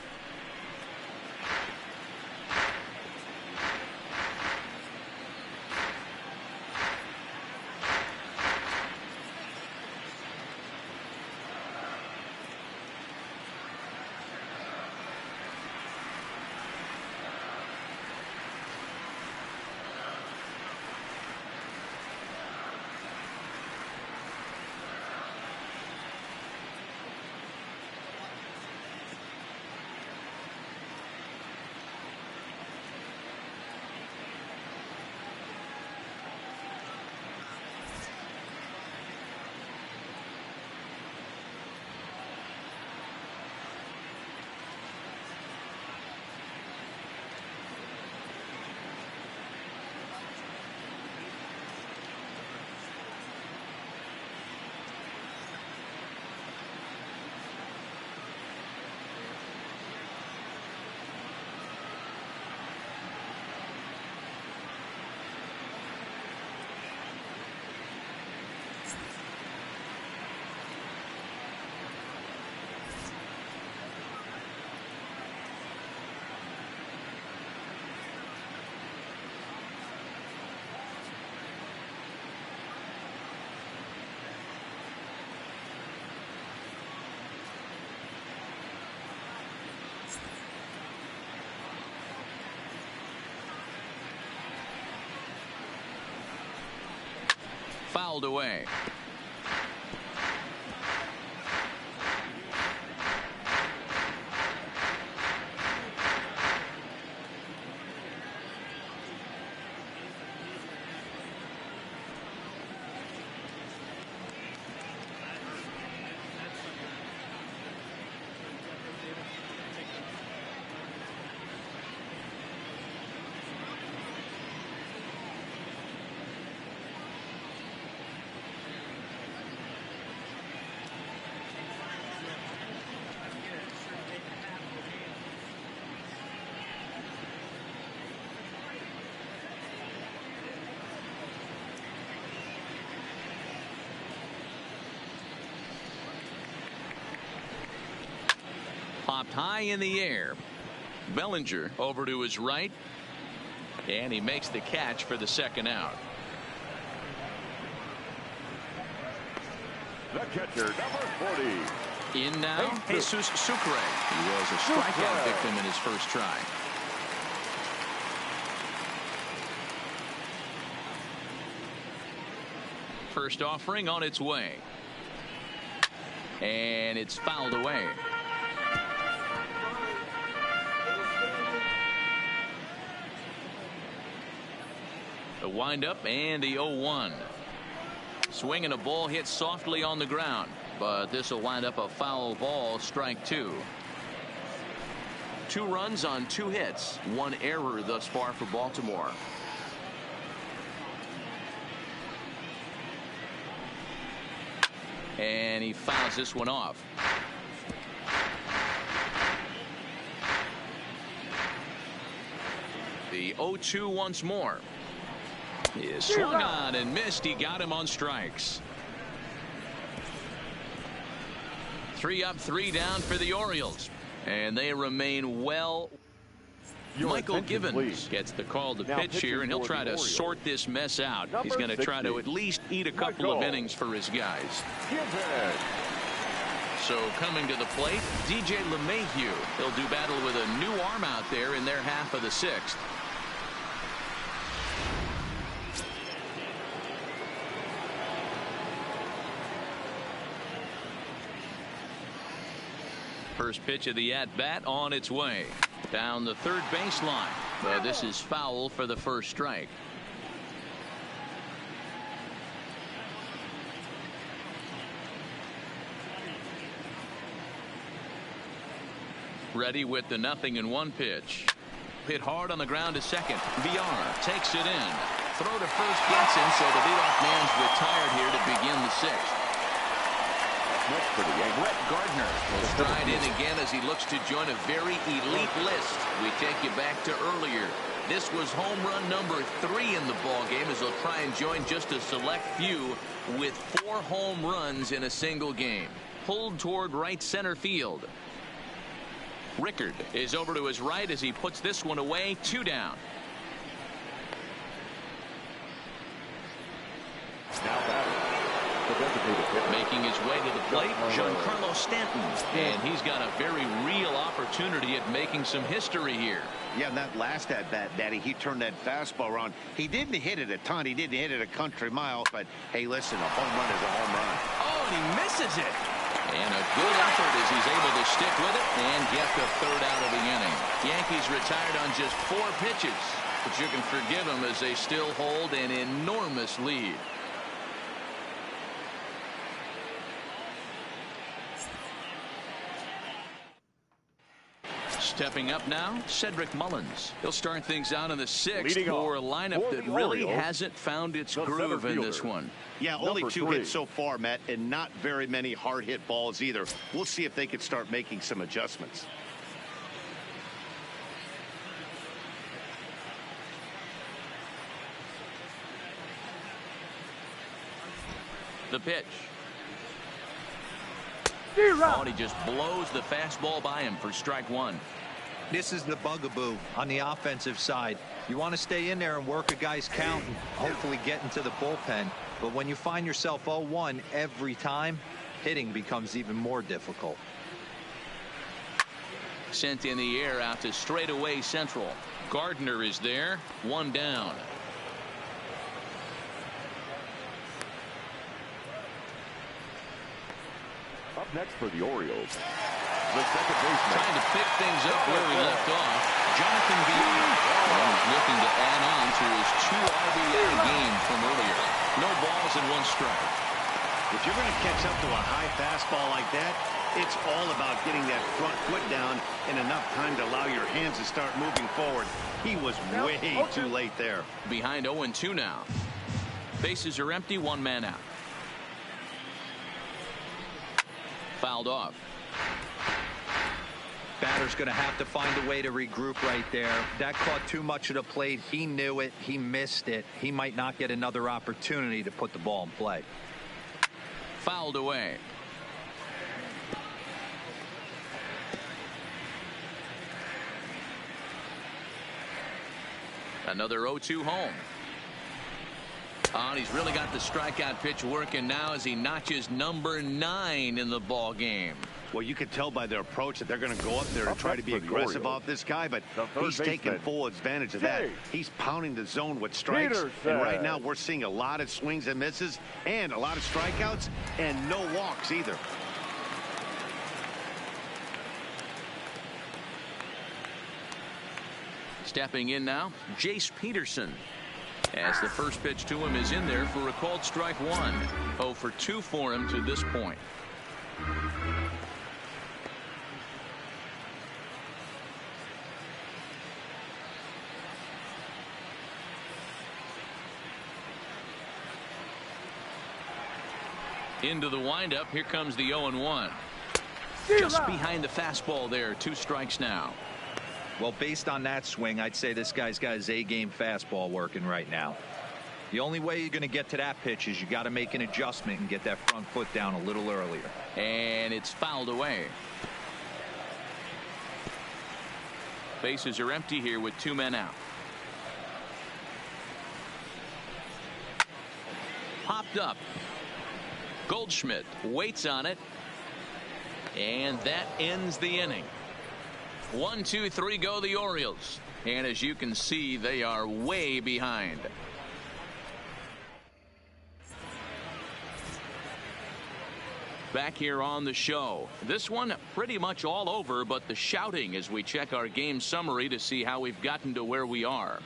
fouled away. Popped high in the air. Bellinger over to his right, and he makes the catch for the second out. The catcher, number 40. In now, Jesus Sucre. He was a strikeout victim in his first try. First offering on its way. And it's fouled away. The windup and the 0-1. Swinging a ball hit softly on the ground, but this will wind up a foul ball, strike two. 2 runs on 2 hits, 1 error thus far for Baltimore. And he fouls this one off. The 0-2 once more. He is swung on and missed. He got him on strikes. 3 up, 3 down for the Orioles, and they remain well. Michael Givens gets the call to pitch here, and he'll try to sort this mess out. He's going to try to at least eat a couple of innings for his guys. So coming to the plate, DJ LeMahieu. He'll do battle with a new arm out there in their half of the 6th. First pitch of the at-bat on its way. Down the third baseline. But this is foul for the first strike. Ready with the 0-1 pitch. Hit hard on the ground to second. VR takes it in. Throw to first gets him, so the leadoff man's retired here to begin the 6th. Brett Gardner will stride in again as he looks to join a very elite list. We take you back to earlier. This was home run number 3 in the ball game, as he'll try and join just a select few with 4 home runs in a single game. Pulled toward right center field. Rickard is over to his right as he puts this one away. 2 down. Making his way to the plate, Giancarlo Stanton, and he's got a very real opportunity at making some history here. Yeah, and that last at-bat, Daddy, he turned that fastball around. He didn't hit it a ton. He didn't hit it a country mile, but hey, listen, a home run is a home run. Oh, and he misses it. And a good effort as he's able to stick with it and get the 3rd out of the inning. Yankees retired on just 4 pitches, but you can forgive them as they still hold an enormous lead. Stepping up now, Cedric Mullins. He'll start things out in the 6th for a lineup that really hasn't found its groove in this one. Yeah, only 2 hits so far, Matt, and not very many hard-hit balls either. We'll see if they can start making some adjustments. The pitch. Oh, and he just blows the fastball by him for strike 1. This is the bugaboo on the offensive side. You want to stay in there and work a guy's count and hopefully get into the bullpen. But when you find yourself 0-1 every time, hitting becomes even more difficult. Sent in the air out to straightaway central. Gardner is there. 1 down. Up next for the Orioles, the second baseman. Trying to pick things up where we left off, Jonathan Villar. He's looking to add on to his 2 RBI game from earlier. No balls and 1 strike. If you're going to catch up to a high fastball like that, it's all about getting that front foot down in enough time to allow your hands to start moving forward. He was way too late there. Behind 0-2 now. Bases are empty, 1 man out. Fouled off. Batter's going to have to find a way to regroup right there. That caught too much of the plate. He knew it. He missed it. He might not get another opportunity to put the ball in play. Fouled away. Another 0-2 home. And he's really got the strikeout pitch working now as he notches number 9 in the ball game. Well, you could tell by their approach that they're going to go up there and try to be aggressive off this guy, but he's taking full advantage of that. He's pounding the zone with strikes, and right now we're seeing a lot of swings and misses and a lot of strikeouts and no walks either. Stepping in now, Jace Peterson. As the first pitch to him is in there for a called strike 1. 0 for 2 for him to this point. Into the windup. Here comes the 0-1. Just behind the fastball there. 2 strikes now. Well, based on that swing, I'd say this guy's got his A-game fastball working right now. The only way you're going to get to that pitch is you got to make an adjustment and get that front foot down a little earlier. And it's fouled away. Bases are empty here with 2 men out. Popped up. Goldschmidt waits on it. And that ends the inning. 1, 2, 3 go the Orioles. And as you can see, they are way behind. Back here on the show. This one pretty much all over, but the shouting as we check our game summary to see how we've gotten to where we are.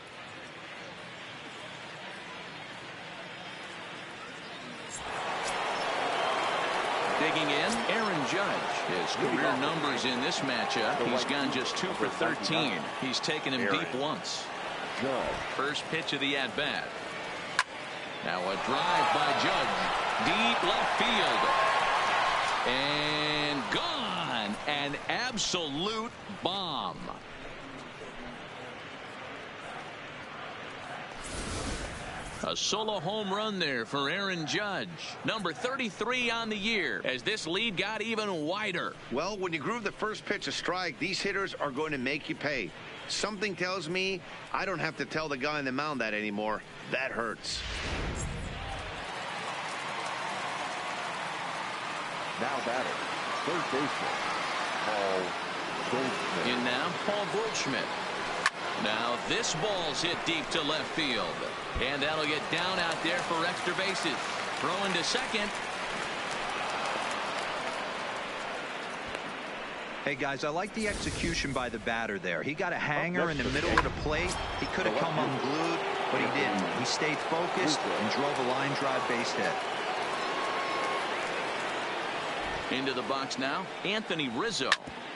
Digging in, Aaron Judge. His career numbers in this matchup, he's gone just 2 for 13. He's taken him deep once. First pitch of the at-bat. Now a drive by Judge. Deep left field. And gone. An absolute bomb. A solo home run there for Aaron Judge. Number 33 on the year as this lead got even wider. Well, when you groove the first pitch a strike, these hitters are going to make you pay. Something tells me I don't have to tell the guy on the mound that anymore. That hurts. Now batter, third baseman, Paul Goldschmidt. In now, Paul Goldschmidt. Now this ball's hit deep to left field. And that'll get down out there for extra bases. Throwing to second. Hey, guys, I like the execution by the batter there. He got a hanger in the middle of the plate. He could have come unglued, but he didn't. He stayed focused and drove a line drive base hit. Into the box now, Anthony Rizzo.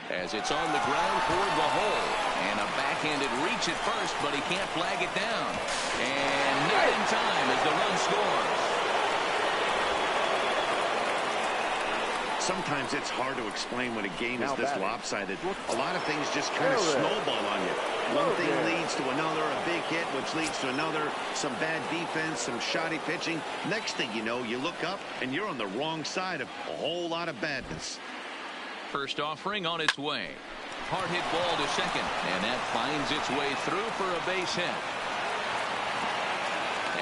As it's on the ground toward the hole. And a backhanded reach at first, but he can't flag it down. And not in time as the run scores. Sometimes it's hard to explain when a game is this lopsided. A lot of things just kind of snowball on you. One thing leads to another, a big hit, which leads to another, some bad defense, some shoddy pitching. Next thing you know, you look up and you're on the wrong side of a whole lot of badness. First offering on its way. Hard hit ball to second, and that finds its way through for a base hit.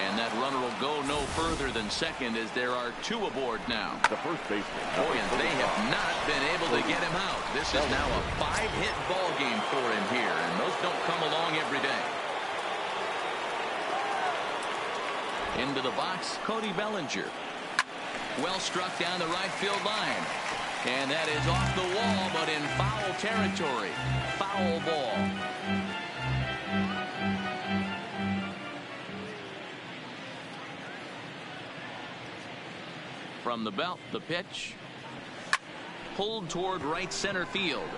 And that runner will go no further than second as there are 2 aboard now. The first baseman. Boy, and they have not been able to get him out. This is now a 5-hit ball game for him here, and those don't come along every day. Into the box, Cody Bellinger. Well struck down the right field line. And that is off the wall, but in foul territory. Foul ball. From the belt, the pitch. Pulled toward right center field.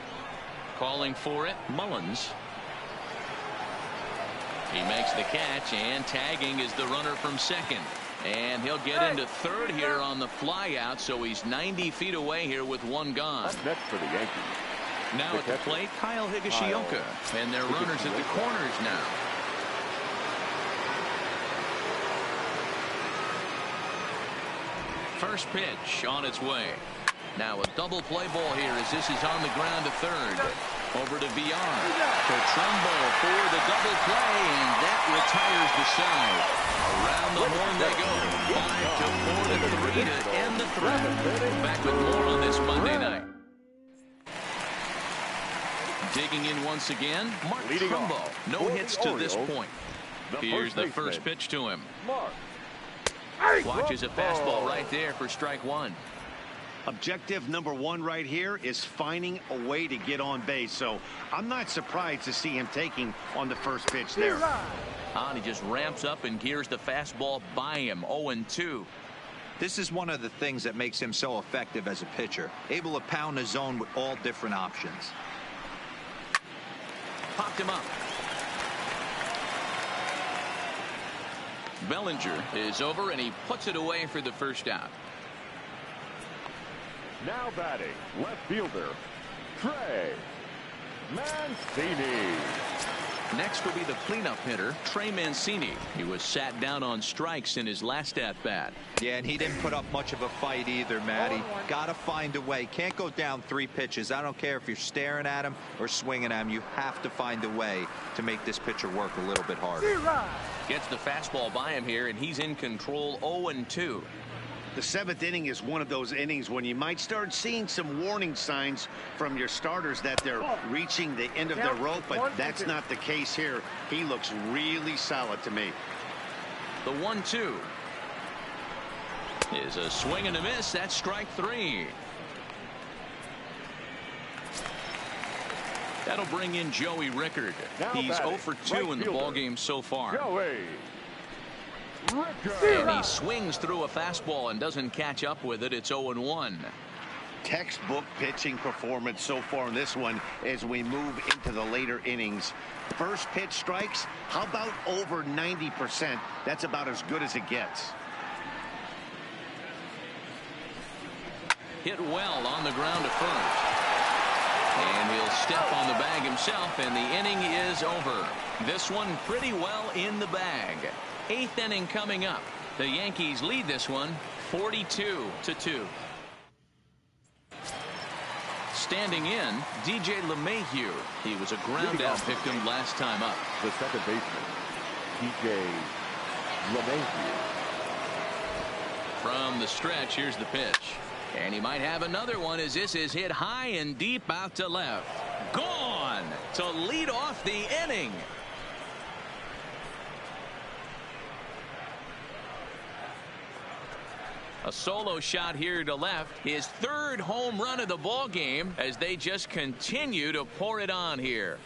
Calling for it, Mullins. He makes the catch, and tagging is the runner from second. And he'll get into third here on the fly out, so he's 90 feet away here with one gone. Up next for the Yankees. Now at the plate, Kyle Higashioka. And their runners at the corners now. First pitch on its way. Now a double play ball here as this is on the ground to third. Over to Villar. To Trumbo for the double play, and that retires the side. Around the horn they go. 5 to 4 to 3 to end the threat. Back with more on this Monday night. Digging in once again, Mark Trumbo. No hits to this point. Here's the first pitch to him. Watches a fastball right there for strike one. Objective number one right here is finding a way to get on base. So I'm not surprised to see him taking on the first pitch there. He just ramps up and gears the fastball by him. 0-2. This is one of the things that makes him so effective as a pitcher. Able to pound the zone with all different options. Popped him up. Bellinger is over, and he puts it away for the first out. Now batting, left fielder, Trey Mancini. Next will be the cleanup hitter, Trey Mancini. He was sat down on strikes in his last at-bat. Yeah, and he didn't put up much of a fight either, Matty. Got to find a way. Can't go down 3 pitches. I don't care if you're staring at him or swinging at him. You have to find a way to make this pitcher work a little bit harder. Gets the fastball by him here, and he's in control. 0-2. The 7th inning is one of those innings when you might start seeing some warning signs from your starters that they're reaching the end of their rope, but that's not the case here. He looks really solid to me. The 1-2 is a swing and a miss. That's strike 3. That'll bring in Joey Rickard. He's 0 for 2 in the ballgame so far. And he swings through a fastball and doesn't catch up with it. It's 0-1. Textbook pitching performance so far in this one as we move into the later innings. First pitch strikes, how about over 90%? That's about as good as it gets. Hit well on the ground to first. And he'll step on the bag himself, and the inning is over. This one pretty well in the bag. 8th inning coming up. The Yankees lead this one 42-2. Standing in, DJ LeMahieu. He was a ground out victim last time up. The second baseman, DJ LeMahieu. From the stretch, here's the pitch. And he might have another one as this is hit high and deep out to left. Gone to lead off the inning. A solo shot here to left. His 3rd home run of the ball game as they just continue to pour it on here.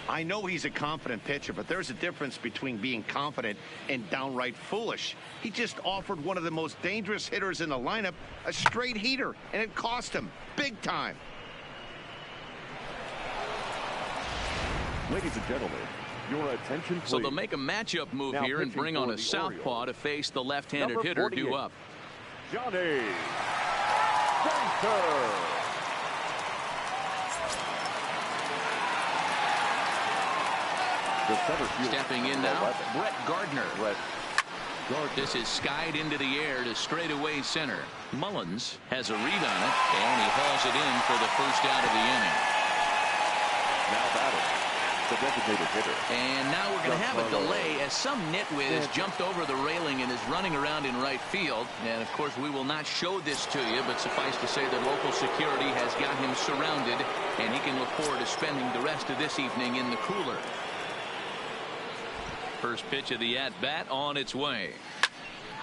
I know he's a confident pitcher, but there's a difference between being confident and downright foolish. He just offered one of the most dangerous hitters in the lineup a straight heater, and it cost him big time. Ladies and gentlemen, your attention, please. So they'll make a matchup move now here and bring on a southpaw to face the left-handed hitter due up. Johnny Spencer. Stepping in now, Brett Gardner. This is skied into the air to straightaway center. Mullins has a read on it, and he hauls it in for the first out of the inning. Now batting, the designated hitter. And now we're going to have a delay as some nitwit has jumped over the railing and is running around in right field. And, of course, we will not show this to you, but suffice to say that local security has got him surrounded, and he can look forward to spending the rest of this evening in the cooler. First pitch of the at-bat on its way.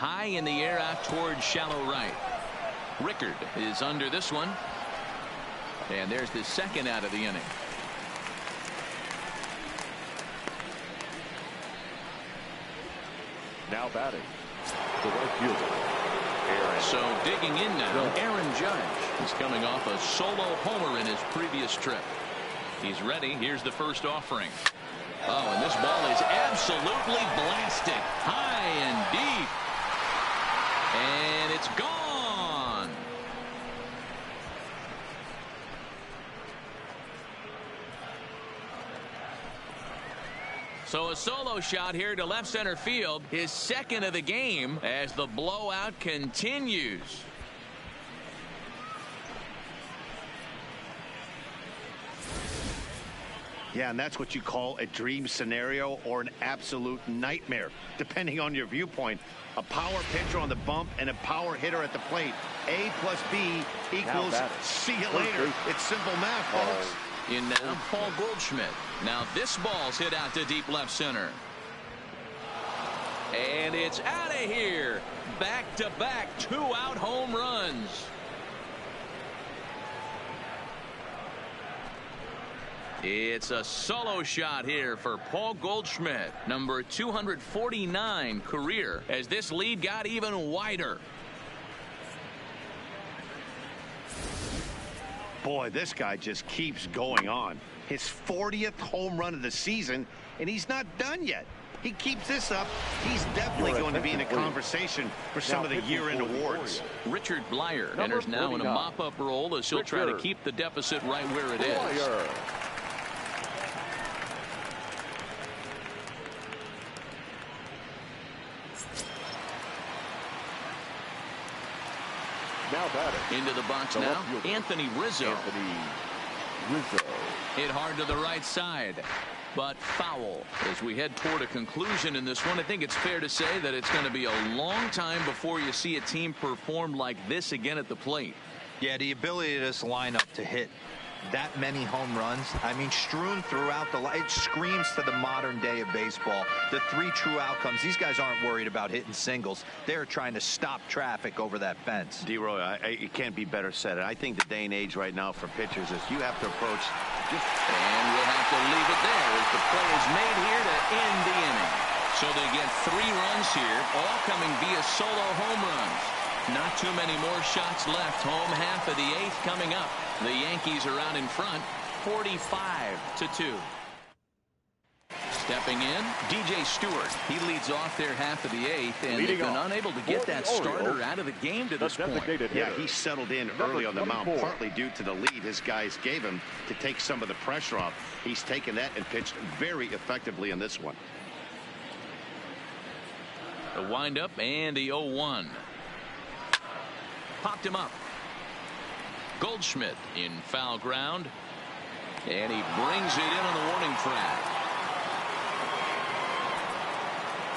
high in the air out towards shallow right. Rickard is under this one. And there's the second out of the inning. Now batting, the right fielder, Aaron. So digging in now, Aaron Judge. He's coming off a solo homer in his previous trip. He's ready. Here's the first offering. Oh, and this ball is absolutely blasted high and deep. And it's gone. So a solo shot here to left center field, his second of the game as the blowout continues. Yeah, and that's what you call a dream scenario or an absolute nightmare, depending on your viewpoint. A power pitcher on the bump and a power hitter at the plate. A plus B equals see you later. It's simple math, folks. In now, Paul Goldschmidt. Now this ball's hit out to deep left center. And it's out of here. Back-to-back two-out home runs. It's a solo shot here for Paul Goldschmidt, number 249 career, as this lead got even wider. Boy, this guy just keeps going on. His 40th home run of the season, and he's not done yet. He keeps this up, he's definitely going to be in a conversation for some of the year-end awards. Richard Blyer enters now in a mop-up role as he'll try to keep the deficit right where it is. Now batting. Into the box now, Anthony Rizzo. Hit hard to the right side, but foul. As we head toward a conclusion in this one, I think it's fair to say that it's going to be a long time before you see a team perform like this again at the plate. Yeah, the ability of this lineup to hit that many home runs, I mean, strewn throughout the line, it screams to the modern day of baseball. The three true outcomes. These guys aren't worried about hitting singles. They're trying to stop traffic over that fence. D-Roy, it can't be better said. I think the day and age right now for pitchers is you have to approach just... And we'll have to leave it there as the play is made here to end the inning. So they get 3 runs here, all coming via solo home runs. Not too many more shots left. Home half of the 8th coming up. The Yankees are out in front, 45-2. Stepping in, DJ Stewart. He leads off their half of the 8th, and they've been unable to get that starter out of the game to this point. Yeah, he settled in early on the mound, partly due to the lead his guys gave him to take some of the pressure off. He's taken that and pitched very effectively in this one. The windup and the 0-1. Popped him up. Goldschmidt in foul ground, and he brings it in on the warning track.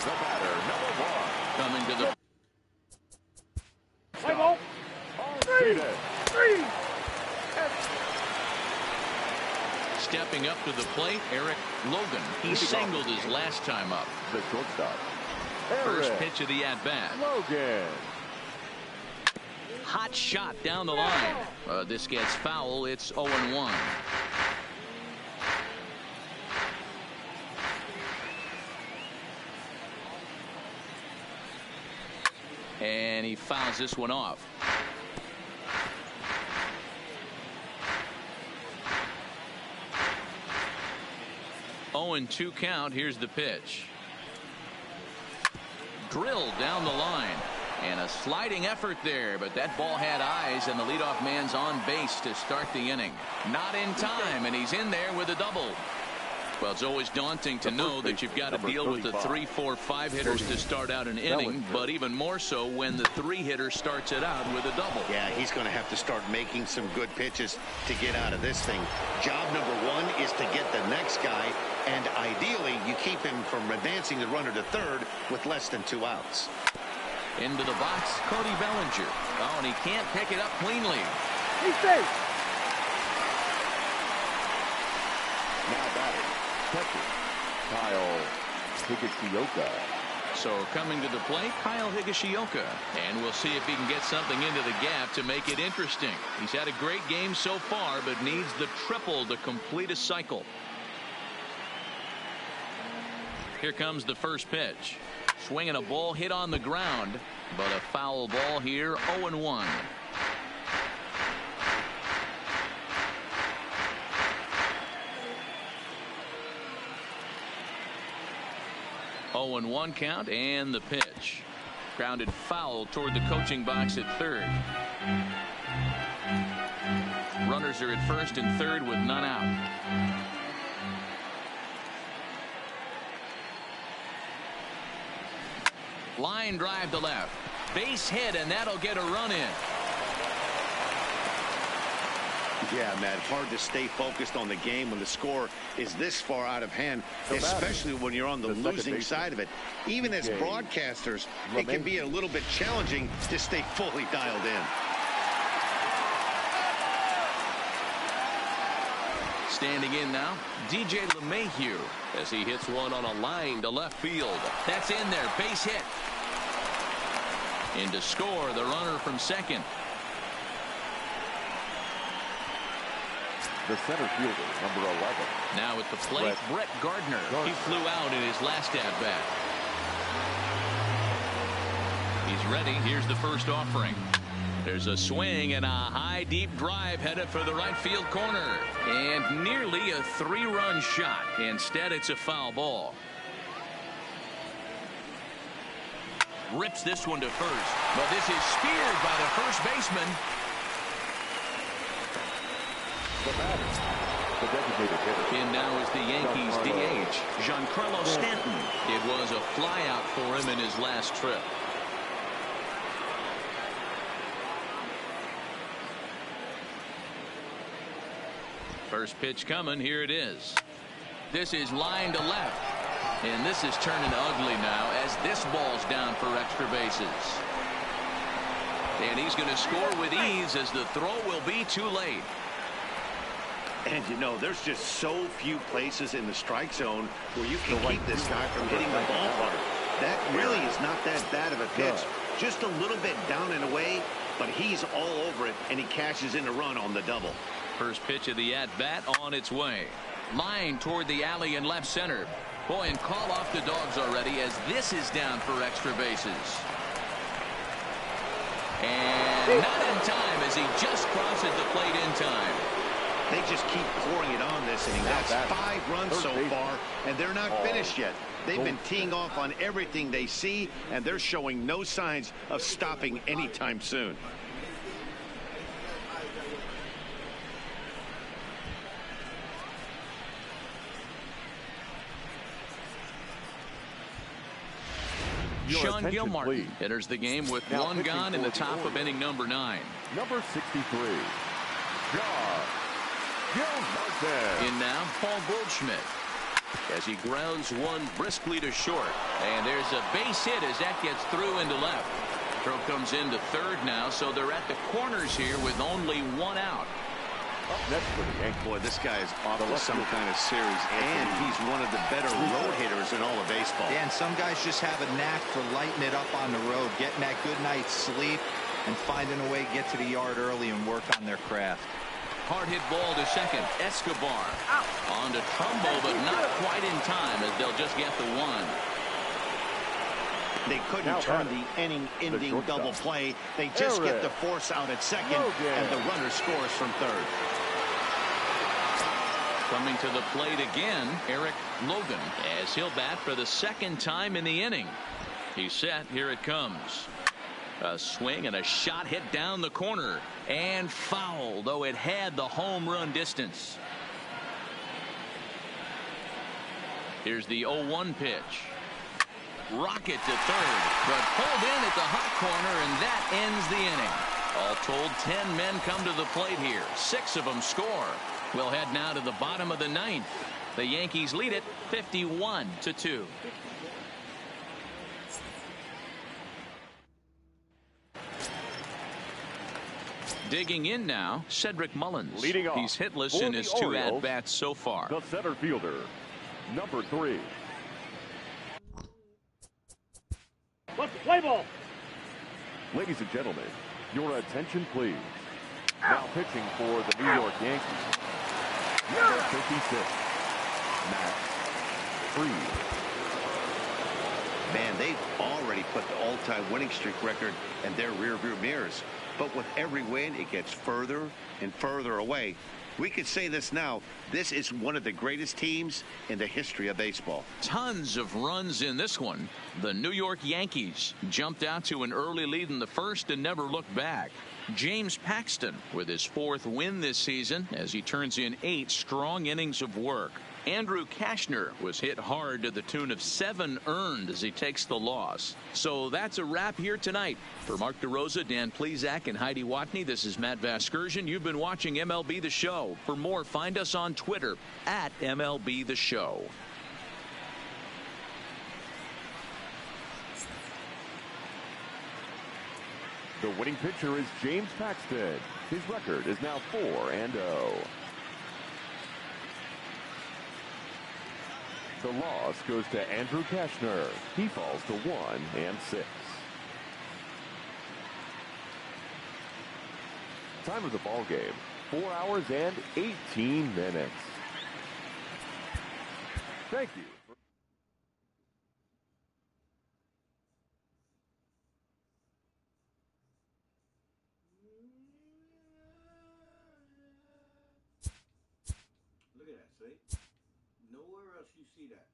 The batter, number 1. Coming to the... Stepping up to the plate, Eric Logan. He singled his last time up. The shortstop. First pitch of the at-bat. Logan. Hot shot down the line. This gets foul. It's 0-1. And he fouls this one off. Oh, and 2 count. Here's the pitch. Drilled down the line. And a sliding effort there, but that ball had eyes, and the leadoff man's on base to start the inning. Not in time, and he's in there with a double. Well, it's always daunting to know that you've got to deal with the 3, 4, 5 hitters to start out an inning, but even more so when the 3 hitter starts it out with a double. Yeah, he's going to have to start making some good pitches to get out of this thing. Job number 1 is to get the next guy, and ideally you keep him from advancing the runner to third with less than 2 outs. Into the box, Cody Bellinger. Oh, and he can't pick it up cleanly. He's safe. Now batting, catcher, Kyle Higashioka. So coming to the plate, Kyle Higashioka. And we'll see if he can get something into the gap to make it interesting. He's had a great game so far, but needs the triple to complete a cycle. Here comes the first pitch. Swinging a ball hit on the ground, but a foul ball here, 0-1. 0-1 count, and the pitch. Grounded foul toward the coaching box at third. Runners are at first and third with none out. Line drive to left. Base hit, and that'll get a run in. Yeah, Matt, hard to stay focused on the game when the score is this far out of hand, especially when you're on the losing side of it. Even as broadcasters, it can be a little bit challenging to stay fully dialed in. Standing in now, DJ LeMahieu as he hits one on a line to left field. That's in there, base hit. In to score, the runner from second. The center fielder, number 11. Now at the plate, Brett Gardner. He flew out in his last at-bat. He's ready. Here's the first offering. There's a swing and a high, deep drive headed for the right field corner. And nearly a 3-run shot. Instead, it's a foul ball. Rips this one to first. But this is speared by the first baseman. The designated hitter. In now is the Yankees DH, Giancarlo Stanton. It was a flyout for him in his last trip. First pitch coming. Here it is. This is line to left. And this is turning ugly now as this ball's down for extra bases. And he's going to score with ease as the throw will be too late. And, you know, there's just so few places in the strike zone where you can keep this guy from hitting the ball hard. That really is not that bad of a pitch. Just a little bit down and away, but he's all over it, and he cashes in a run on the double. First pitch of the at-bat on its way. Line toward the alley in left center. Boy, and call off the dogs already as this is down for extra bases. And not in time as he just crosses the plate in time. They just keep pouring it on this inning. That's 5 runs so far, and they're not finished yet. They've been teeing off on everything they see, and they're showing no signs of stopping anytime soon. Sean Gilmartin enters the game with one gone in the top of inning number 9. Number 63, Sean Gilmartin. In now, Paul Goldschmidt as he grounds one briskly to short. And there's a base hit as that gets through into left. Throw comes into third now, so they're at the corners here with only one out. Up next for the Yankees. Boy, this guy is off to some kind of series, and he's one of the better road hitters in all of baseball. Yeah, and some guys just have a knack for lighting it up on the road, getting that good night's sleep, and finding a way to get to the yard early and work on their craft. Hard hit ball to second. Escobar on to Trumbo, but not quite in time as they'll just get the one. They couldn't turn the inning-ending double play. They just get the force out at second, and the runner scores from third. Coming to the plate again, Eric Logan, as he'll bat for the second time in the inning. He's set. Here it comes. A swing and a shot hit down the corner. And foul, though it had the home run distance. Here's the 0-1 pitch. Rocket to third, but pulled in at the hot corner, and that ends the inning. All told, 10 men come to the plate here. 6 of them score. We'll head now to the bottom of the 9th. The Yankees lead it 51-2. Digging in now, Cedric Mullins. Leading off, he's hitless in his 2 at-bats so far. The center fielder, number 3. Play ball. Ladies and gentlemen, your attention please. Now pitching for the New York Yankees, number 56, Matt Freed. Man, they've already put the all-time winning streak record in their rearview mirrors. But with every win, it gets further and further away. We could say this now. This is one of the greatest teams in the history of baseball. Tons of runs in this one. The New York Yankees jumped out to an early lead in the first and never looked back. James Paxton with his 4th win this season as he turns in 8 strong innings of work. Andrew Kashner was hit hard to the tune of 7 earned as he takes the loss. So that's a wrap here tonight. For Mark DeRosa, Dan Plesac, and Heidi Watney, this is Matt Vasgersian. You've been watching MLB The Show. For more, find us on Twitter at MLB The Show. The winning pitcher is James Paxton. His record is now 4-0. The loss goes to Andrew Kashner. He falls to 1-6. Time of the ball game, 4 hours and 18 minutes. Thank you. Look at that, see? Nowhere else you see that.